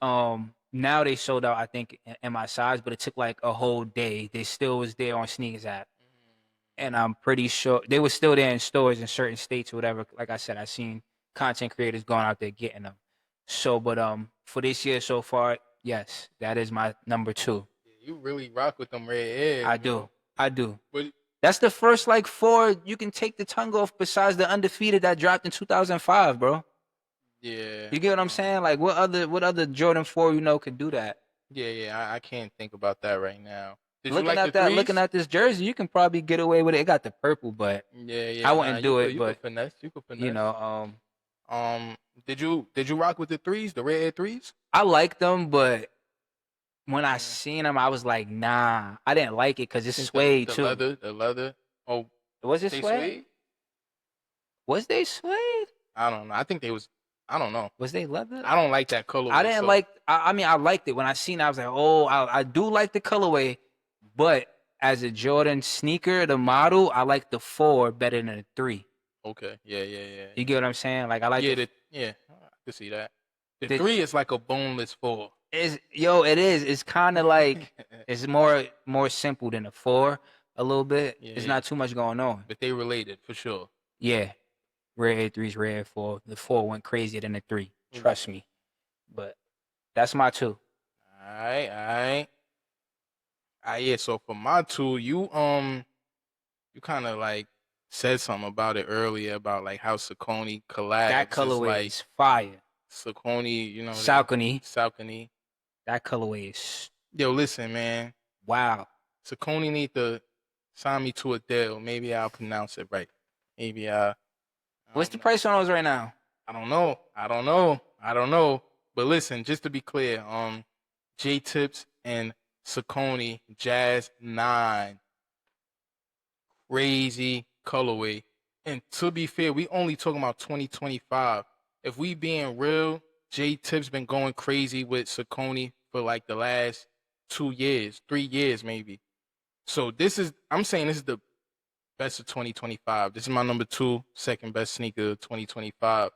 Now they sold out, I think, in my size, but it took like a whole day. They still was there on Sneakers app. And I'm pretty sure they were still there in stores in certain states or whatever. Like I said, I seen content creators going out there getting them. So, but for this year so far, yes, that is my number 2. Yeah, you really rock with them red airs. I do. But That's the first like 4 you can take the tongue off besides the undefeated that dropped in 2005, bro. yeah, You get what I'm saying? Like what other Jordan 4 could do that? yeah. I can't think about that right now. Did you Looking like at the that, threes? looking at this jersey, you can probably get away with it. It got the purple, but Yeah. I wouldn't do it, You but, could finesse. You could finesse. um, Did you rock with the threes, the red air threes? I like them, but when I Yeah. seen them, I was like, nah, I didn't like it because it's Think suede the too. the leather. Oh, Was it they suede? suede? Was they suede? I don't know. I think they was. I don't know. Was they leather? I don't like that color. I didn't like. I mean, I liked it when I seen it. I was like, oh, I do like the colorway, but as a Jordan sneaker, the model, I like the 4 better than the 3. Okay. Yeah. You get what I'm saying? Like I like Yeah. the I can see that. The The- 3 is like a boneless 4. It is. It's kind of like it's more simple than a 4 a little bit. There's Yeah. not too much going on. But they related for sure. Yeah, Red Air 3's Red Air 4. The 4 went crazier than the 3. Trust me. But that's my 2. All right. Yeah. So for my 2, you kind of like said something about it earlier about like how Saucony collabs. That is colorway like is fire. Saucony, Saucony. That colorway is Yo, listen, man. wow. Saucony need to sign me to a deal. Maybe I'll pronounce it right. Maybe I What's don't the know. price on those right now? I don't know. But listen, just to be clear, J Tips and Saucony Jazz 9. Crazy colorway. And to be fair, we only talking about 2025. If we being real, J Tips been going crazy with Saucony for like the last 2 years, 3 years maybe. So I'm saying this is the best of 2025. This is my number 2, second best sneaker of 2025.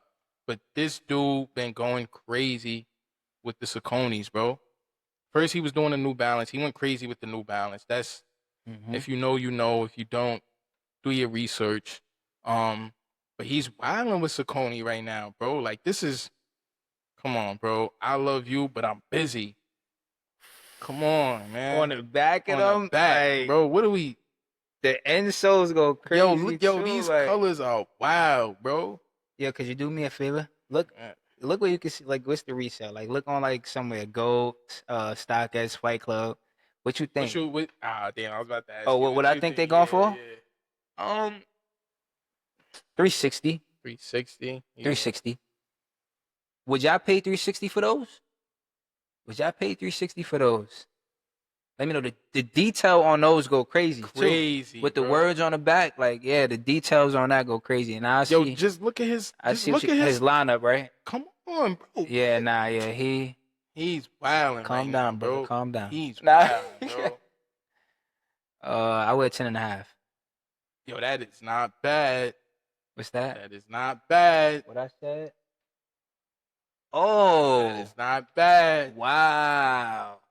But this dude been going crazy with the Sauconys, bro. First he was doing the New Balance. He went crazy with the New Balance. That's if you know, you know. If you don't, do your research. But he's wilding with Saucony right now, bro. Like come on, bro. I love you, but I'm busy. Come on, man. On the back of On them, the back, like, bro. What are we? the insoles go crazy. These colors are wild, bro. Yeah, could you do me a favor? Look what you can see. Like, what's the resale? Like, look on like somewhere, Gold, StockX, Fight Club. What you think? Damn, I was about to ask Oh, you. what I think they going for? Yeah. 360. 360. Yeah. 360. Would y'all pay 360 for those? Would y'all pay 360 for those? Let me know. The detail on those go crazy, too. Crazy, With the bro. words on the back, like, yeah, the details on that go crazy. And I see, just look at his. I Just see look at his lineup, right? Come on, bro. Yeah, nah, yeah, He's wilding calm right down, now, bro. bro. Calm down. He's Nah. wilding, bro. I wear 10.5. Yo, that is not bad. What's that? That is not bad. What I said? That Oh, is not bad. wow.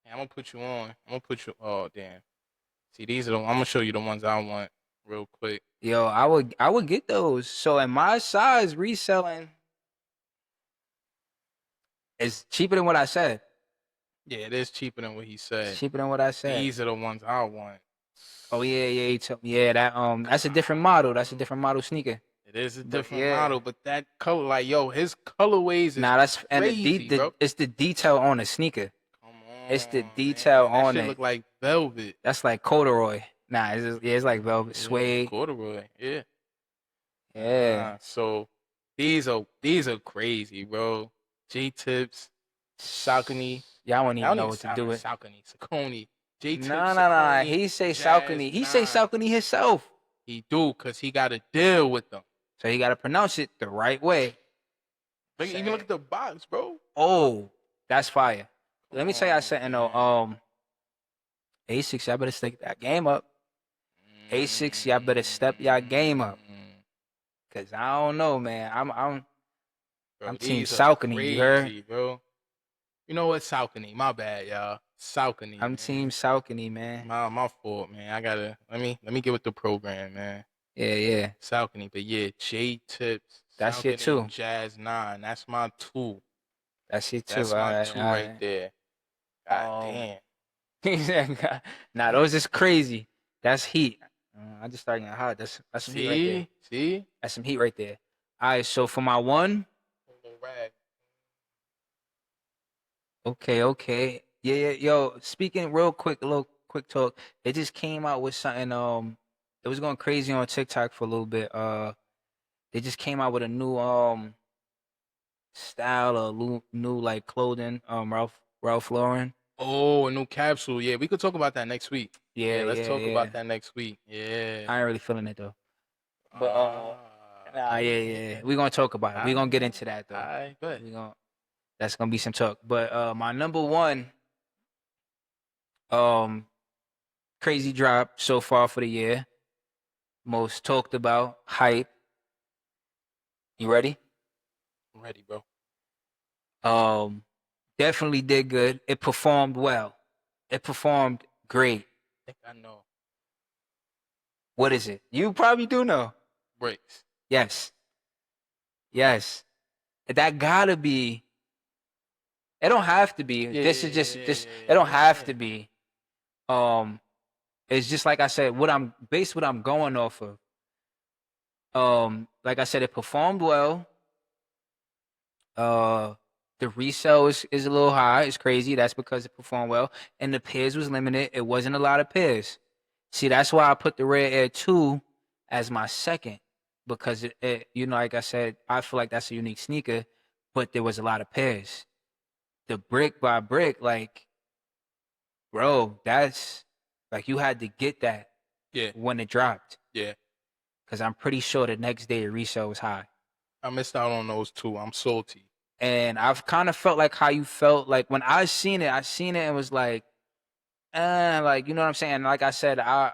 Hey, I'm gonna put you on. Oh, damn. See, I'm gonna show you the ones I want real quick. Yo, I would get those. So in my size, reselling is cheaper than what I said. Yeah, it is cheaper than what he said. It's cheaper than what I said. These are the ones I want. Oh yeah, that's a different model. That's a different model sneaker. It is a But different yeah. model, but that color, like, yo, his colorways is Nah, that's and crazy, bro. it's the detail on the sneaker. Come on, It's the detail man. on That shit it. look like velvet. That's like corduroy. Nah, it's like velvet suede. Corduroy, yeah. Yeah. So these are crazy, bro. J-Tips, Saucony. Y'all won't I even don't know even what to sound do like with. Saucony. J-Tips, Nah. Saucony, He say Jazz Saucony. He say 9. Saucony himself. He do, cause he got to deal with them. So he gotta pronounce it the right way. Even look at the box, bro. Oh, that's fire. Let me tell y'all on, something man. though. A6, y'all better step that game up. A6, y'all better step y'all game up. Cause I don't know, man. Bro, I'm Team these are Saucony, you heard? crazy, bro. You know what? Saucony. My bad, y'all. Saucony. I'm man. Team Saucony, man. My fault, man. I gotta let me get with the program, man. Yeah. Saucony, but yeah, J-Tips. That's your Saucony, two. Jazz 9. That's my two. That's it too. That's my Alright, two alright. right there. God damn. Nah, those is crazy. That's heat. I just started getting hot. That's some heat right there. See? That's some heat right there. All right, so for my one, okay. Yeah. Yo, speaking real quick, a little quick talk. They just came out with something. It was going crazy on TikTok for a little bit. They just came out with a new style of new like clothing. Ralph Lauren. Oh, a new capsule. Yeah, we could talk about that next week. Yeah, let's talk about that next week. Yeah. I ain't really feeling it though. But yeah. We're gonna talk about it. We're gonna get into that though. Alright, good. That's gonna be some talk. But my number one crazy drop so far for the year. Most talked about, hype. You ready? I'm ready, bro. Definitely did good. It performed well. It performed great. I think I know. What is it? You probably do know. Breaks. Yes. That gotta be. It don't have to be. This is just. It don't have to be. It's just like I said. What I'm going off of. Like I said, it performed well. The resale is a little high. It's crazy. That's because it performed well, and the pairs was limited. It wasn't a lot of pairs. See, that's why I put the Red Air 2 as my second, because it like I said, I feel like that's a unique sneaker, but there was a lot of pairs. The brick by brick, like, bro, that's like you had to get that when it dropped. Yeah. Because I'm pretty sure the next day the resale was high. I missed out on those two. I'm salty. And I've kind of felt like how you felt like when I seen it and was like, like, you know what I'm saying? Like I said, I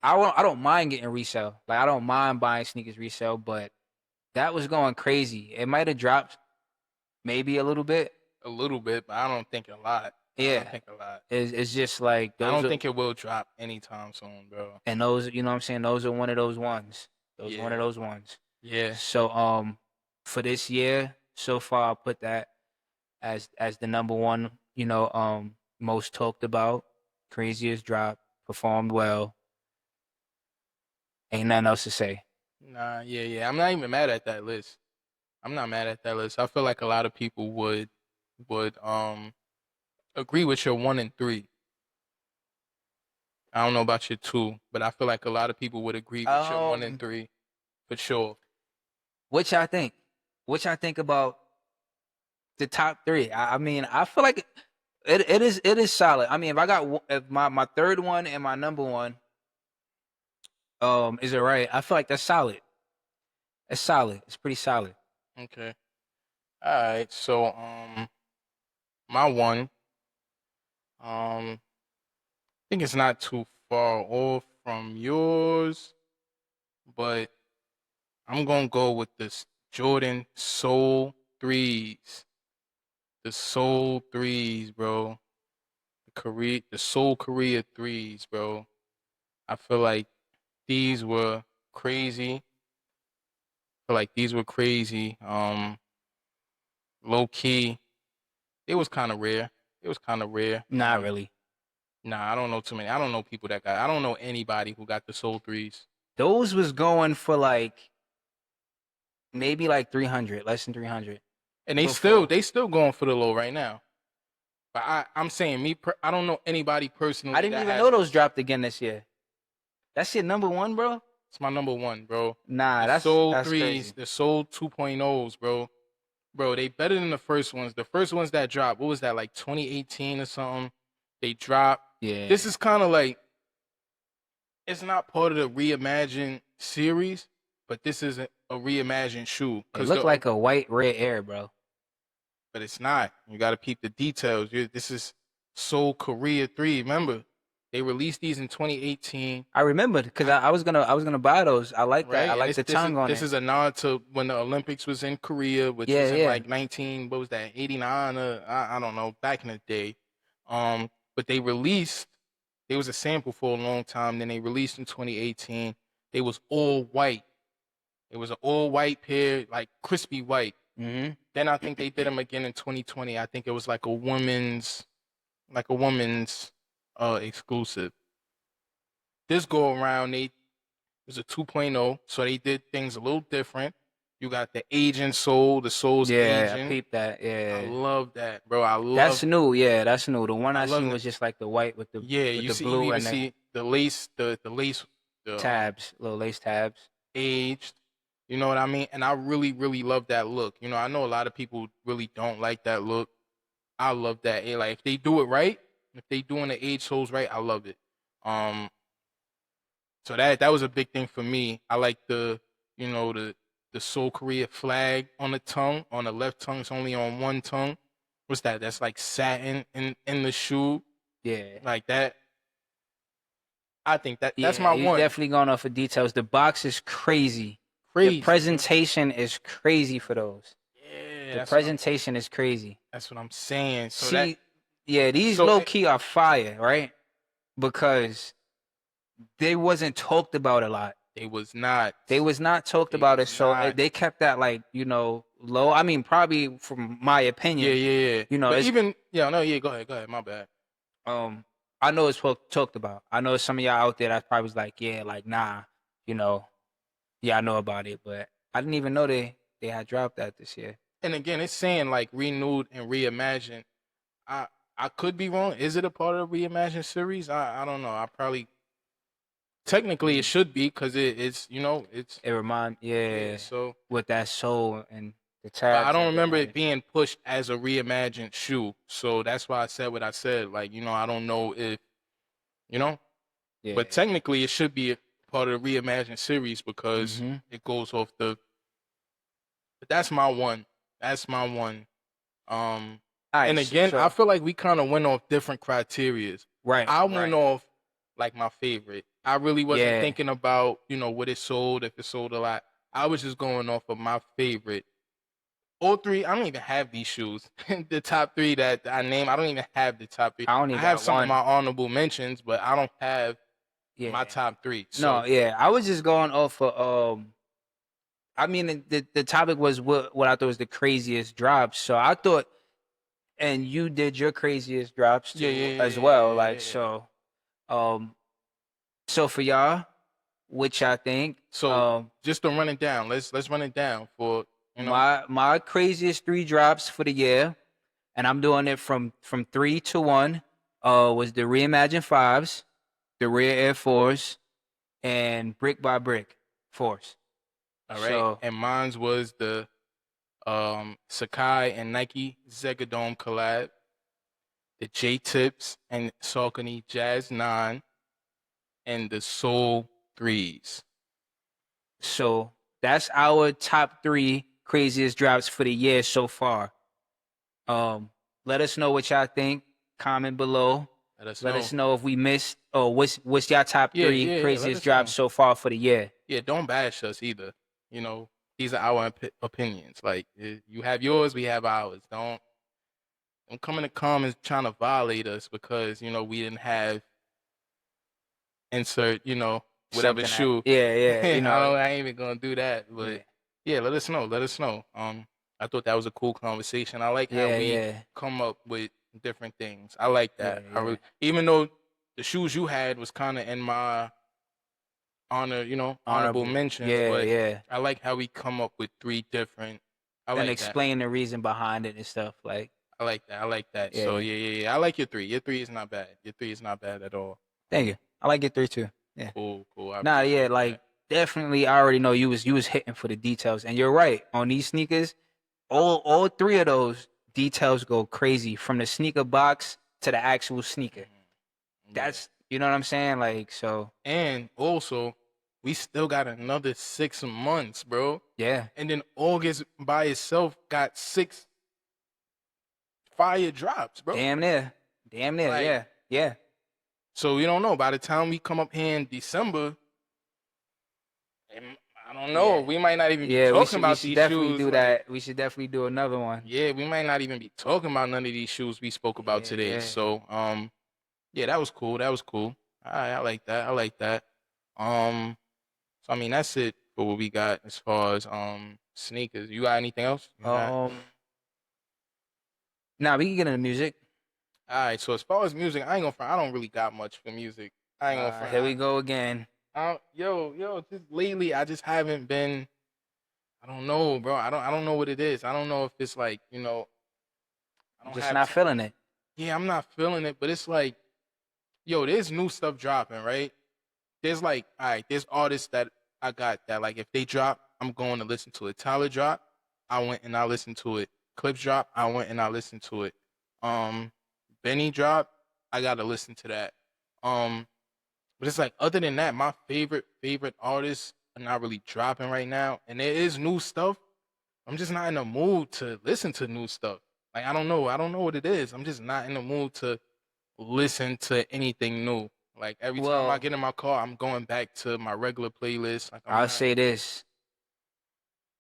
don't mind getting resale. Like I don't mind buying sneakers resale, but that was going crazy. It might have dropped maybe a little bit. A little bit, but I don't think a lot. Yeah. I don't think a lot. It's just like I don't think it will drop anytime soon, bro. And those, you know what I'm saying? Those are one of those ones. One of those ones. Yeah. So for this year, so far I put that as the number one, most talked about, craziest drop, performed well. Ain't nothing else to say. Nah, yeah. I'm not even mad at that list. I feel like a lot of people would agree with your 1 and 3. I don't know about your 2, but I feel like a lot of people would agree with your 1 and Um, 3 for sure. what y'all think? What y'all think about the top three? I mean, I feel like it is solid. I mean, if my third one and my number one is it right? I feel like that's solid. It's solid. It's pretty solid. Okay. All right. So my 1, I think it's not too far off from yours, but I'm gonna go with this Jordan Soul threes. The Soul threes, bro. The Soul Korea threes, bro. I feel like these were crazy. I feel like these were crazy. Low key. It was kind of rare. It was kind of rare. Not really. Nah, I don't know too many. I don't know people that got. I don't know anybody who got the Soul threes. Those was going for like maybe like 300, less than 300. And Before. they still going for the low right now. But I'm saying I don't know anybody personally. I didn't that even has know those this. dropped again this year. That's your number one, bro? It's my number 1, bro. Nah, The Soul that's threes, crazy. the Soul 2.0s, bro. Bro, they better than the first ones. The first ones that dropped, what was that, like 2018 or something? They dropped. Yeah. This is kind of like, it's not part of the Reimagined series, but this is a reimagined shoe. It looked like a white red air, bro. But it's not. You got to peep the details. This is Soul Korea 3. Remember, they released these in 2018. I remember because I was gonna buy those. I like that. Right, I and like the tongue on this it. is a nod to when the Olympics was in Korea, which Yeah, was in yeah. like 19, what was that, 89? I don't know, back in the day. But they was a sample for a long time. Then they released in 2018. They was all white. It was an all white pair, like crispy white. Mm-hmm. Then I think they did them again in 2020. I think it was like a woman's exclusive. This go around, it was a 2.0, so they did things a little different. You got the aging soul, the soul's Yeah, I aging. peeped that. I Yeah. love that, bro. I love. That's new. Yeah, that's new. The one I I love seen that. was just like the white with the Yeah, you see, you blue even and the see the lace, the lace, the tabs, little lace tabs. aged. You know what I mean? And I really, really love that look. You know, I know a lot of people really don't like that look. I love that. Like if they do it right, if they doing the age soles right, I love it. Um, so that was a big thing for me. I like the Seoul Korea flag on the tongue. On the left tongue, it's only on one tongue. What's that? That's like satin in the shoe, Yeah. like that. I think that's Yeah, my you one. definitely going off for details. The box is crazy. Crazy. The presentation is crazy for those. Yeah, The that's presentation is crazy. what I'm saying. So See, yeah, these so low it- key are fire, right? Because they wasn't talked about a lot. it was not. They was not talked They about it, was so not. they kept that like low. I mean, probably from my opinion. Yeah. You know, but it's, even no, yeah. Go ahead. My bad. I know it's talked about. I know some of y'all out there that probably was like, yeah, like nah, yeah, I know about it, but I didn't even know they had dropped that this year. And again, it's saying like renewed and reimagined. I could be wrong. Is it a part of the reimagined series? I don't know. I probably technically it should be because it's it's It yeah, so. with that soul and the But tabs. I don't and remember everything. it being pushed as a reimagined shoe. So that's why I said what I said. Like, I don't know if, Yeah. but technically it should be a part of the reimagined series because Mhm. it goes off but that's my one. That's my one. All right, And again, so- I feel like we kind of went off different criterias. right. I went right. off like my favorite. I really wasn't Yeah. thinking about, what it sold, if it sold a lot. I was just going off of my favorite. All three, I don't even have these shoes. The top three that I named, I don't even have the top three. I only have got some one. of my honorable mentions, but I don't have Yeah. my top three. No, So, yeah, I was just going off of I mean the topic was what I thought was the craziest drops. So I thought, and you did your craziest drops too as well. Like so, so for y'all, which I think So just to run it down, let's run it down for my craziest 3 drops for the year, and I'm doing it from 3 to 1. Was the Reimagine 5s. the Rear Air Force, and Brick by Brick Force. All right. So- And mine's was the Sakai and Nike Zegadome collab, the J Tips and Saucony Jazz 9, and the Soul Threes. So that's our top 3 craziest drops for the year so far. Let us know what y'all think. Comment below. Let us know if we missed or what's y'all top 3 let craziest us drops know. so far for the year. Yeah, don't bash us either. You know, these are our opinions. Like, you have yours, we have ours. Don't come in the comments trying to violate us because, you know, we didn't have insert, you know, whatever Something shoe. Yeah. You know, I ain't even gonna do that. But yeah, let us know. Let us know. I thought that was a cool conversation. I like how we come up with different things. I like that. Yeah, I really, even though the shoes you had was kind of in my honorable mentions. But I like how we come up with 3 different. and explain the reason behind it and stuff. Like, I like that. I like that. Yeah. So yeah. I like your 3. Your 3 is not bad. Your 3 is not bad at all. thank you. I like it 3 too. Yeah. Cool. I Nah, appreciate yeah, that. like definitely. I already know you was hitting for the details, and you're right on these sneakers. All 3 of those details go crazy from the sneaker box to the actual sneaker. Yeah. That's, you know what I'm saying, like, so And also, we still got another 6 months, bro. yeah. And then August by itself got 6 fire drops, bro. Damn near, Like- yeah. So we don't know. By the time we come up here in December, I don't know. Yeah. We might not even be Yeah, we talking should, about we should these definitely shoes. do like- that. We should definitely do another one. Yeah, we might not even be talking about none of these shoes we spoke about Yeah, today. yeah. So, yeah, that was cool. All right, I like that. So I mean, that's it for what we got as far as sneakers. You got anything else? You got- Nah, we can get into music. All right. So as far as music, I ain't gonna front. I don't really got much for music. I ain't gonna front. Here we go again. Yo, just lately, I just haven't been. I don't know, bro. I don't know what it is. I don't know if it's like, I don't Just have not t- feeling it. Yeah, I'm not feeling it, but it's like, yo, there's new stuff dropping, right? There's like, all right, there's artists that I got that, like, if they drop, I'm going to listen to it. Tyler drop, I went and I listened to it. Clips drop, I went and I listened to it. Benny drop, I gotta listen to that. But it's like, other than that, my favorite artists are not really dropping right now. And there is new stuff. I'm just not in the mood to listen to new stuff. Like, I don't know what it is. I'm just not in the mood to listen to anything new. Like, every time I Well- get in my car, I'm going back to my regular playlist. Like, I'll say this.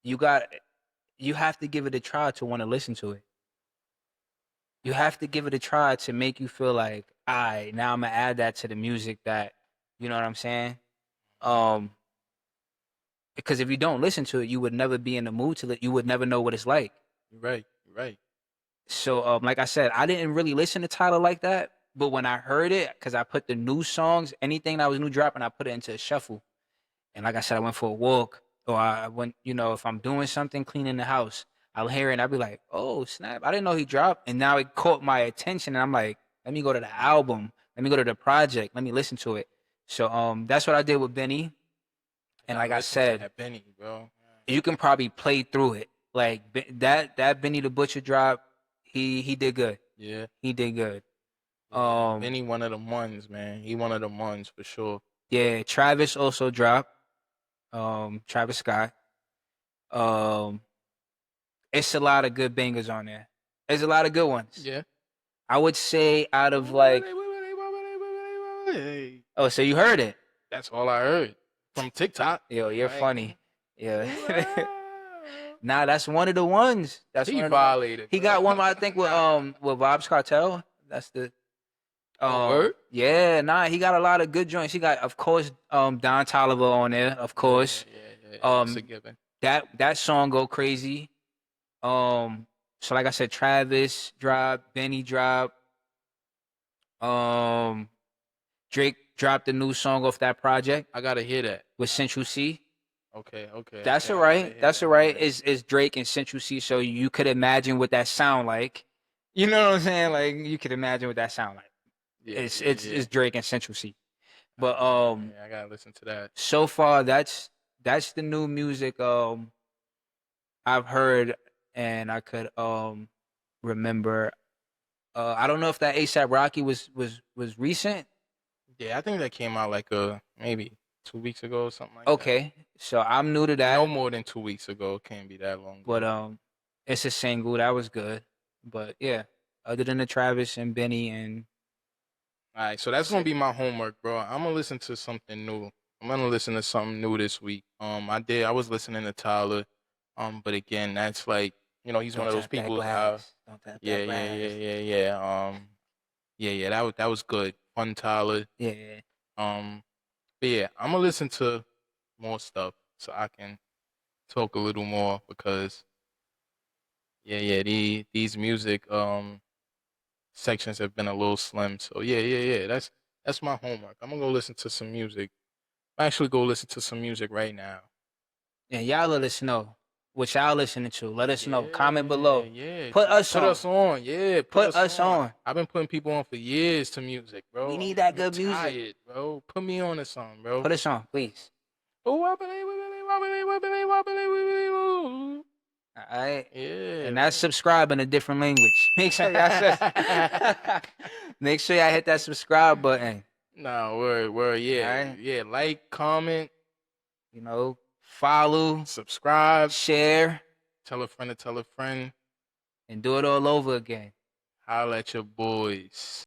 You have to give it a try to want to listen to it. You have to give it a try to make you feel like, all right, now I'm gonna add that to the music that, you know what I'm saying? Because if you don't listen to it, you would never be in the mood to you would never know what it's like. You're right. So, like I said, I didn't really listen to Tyler like that, but when I heard it, because I put the new songs, anything that was new dropping, I put it into a shuffle. And like I said, I went for a walk, or I went, if I'm doing something, cleaning the house, I'll hear it and I'll be like, oh, snap, I didn't know he dropped. And now it caught my attention, and I'm like, let me go to the album, let me go to the project, let me listen to it. So that's what I did with Benny. And like I Listen to said, that Benny, bro. you can probably play through it. Like that Benny the Butcher drop, he did good. Yeah. He did good. Benny, one of them ones, man. He one of them ones for sure. Yeah, Travis also dropped. Travis Scott. It's a lot of good bangers on there. There's a lot of good ones. Yeah. I would say out of like, Hey. oh, so you heard it? That's all I heard from TikTok. Yo, you're Right. funny. Yeah. Nah, that's one of the ones. That's He one of the violated. He bro. got one, I think, with Vibes Cartel. That's the. Word? Yeah, nah, he got a lot of good joints. He got, of course, Don Toliver on there, of course. Yeah. It's a given. That song go crazy. So like I said, Travis dropped, Benny dropped. Drake dropped a new song off that project I gotta hear that. with Central C. Okay. That's okay, all I gotta right. hear That's that. all right. It's Drake and Central C, so you could imagine what that sound like. You know what I'm saying? Like, you could imagine what that sound like. Yeah, It's yeah. Drake and Central C. But Yeah, I gotta listen to that. so far that's the new music I've heard and I could remember. I don't know if that ASAP Rocky was recent. Yeah, I think that came out like maybe 2 weeks ago or something like that. Okay, so I'm new to that. No more than 2 weeks ago. It can't be that long But ago. it's a single that was good. But yeah, other than the Travis and Benny and All right, so that's gonna be my homework, bro. I'm gonna listen to something new. I'm gonna listen to something new this week. I was listening to Tyler. But again, that's like, he's one of those people. Don't tap Yeah, that yeah, yeah, glass. yeah, yeah. Yeah. That was good. Fun Tyler. Yeah. But yeah, I'm gonna listen to more stuff so I can talk a little more because yeah, these music sections have been a little slim. So yeah. That's my homework. I'm gonna go listen to some music. I actually go listen to some music right now. And y'all let us know what y'all listening to. Let us know. Comment Yeah, below. yeah. Put us Put on. us on. Yeah, Put us on. I've been putting people on for years to music, bro. We need I'm that good music. tired, bro. Put me on to something, bro. Put us on, please. Oh, wobbly. All right. Yeah. And that's subscribe in a different language. Make sure y'all make sure y'all hit that subscribe button. No, word, yeah. Alright. Yeah, like, comment, Follow, subscribe, share, tell a friend to tell a friend. and do it all over again. Holla at your boys.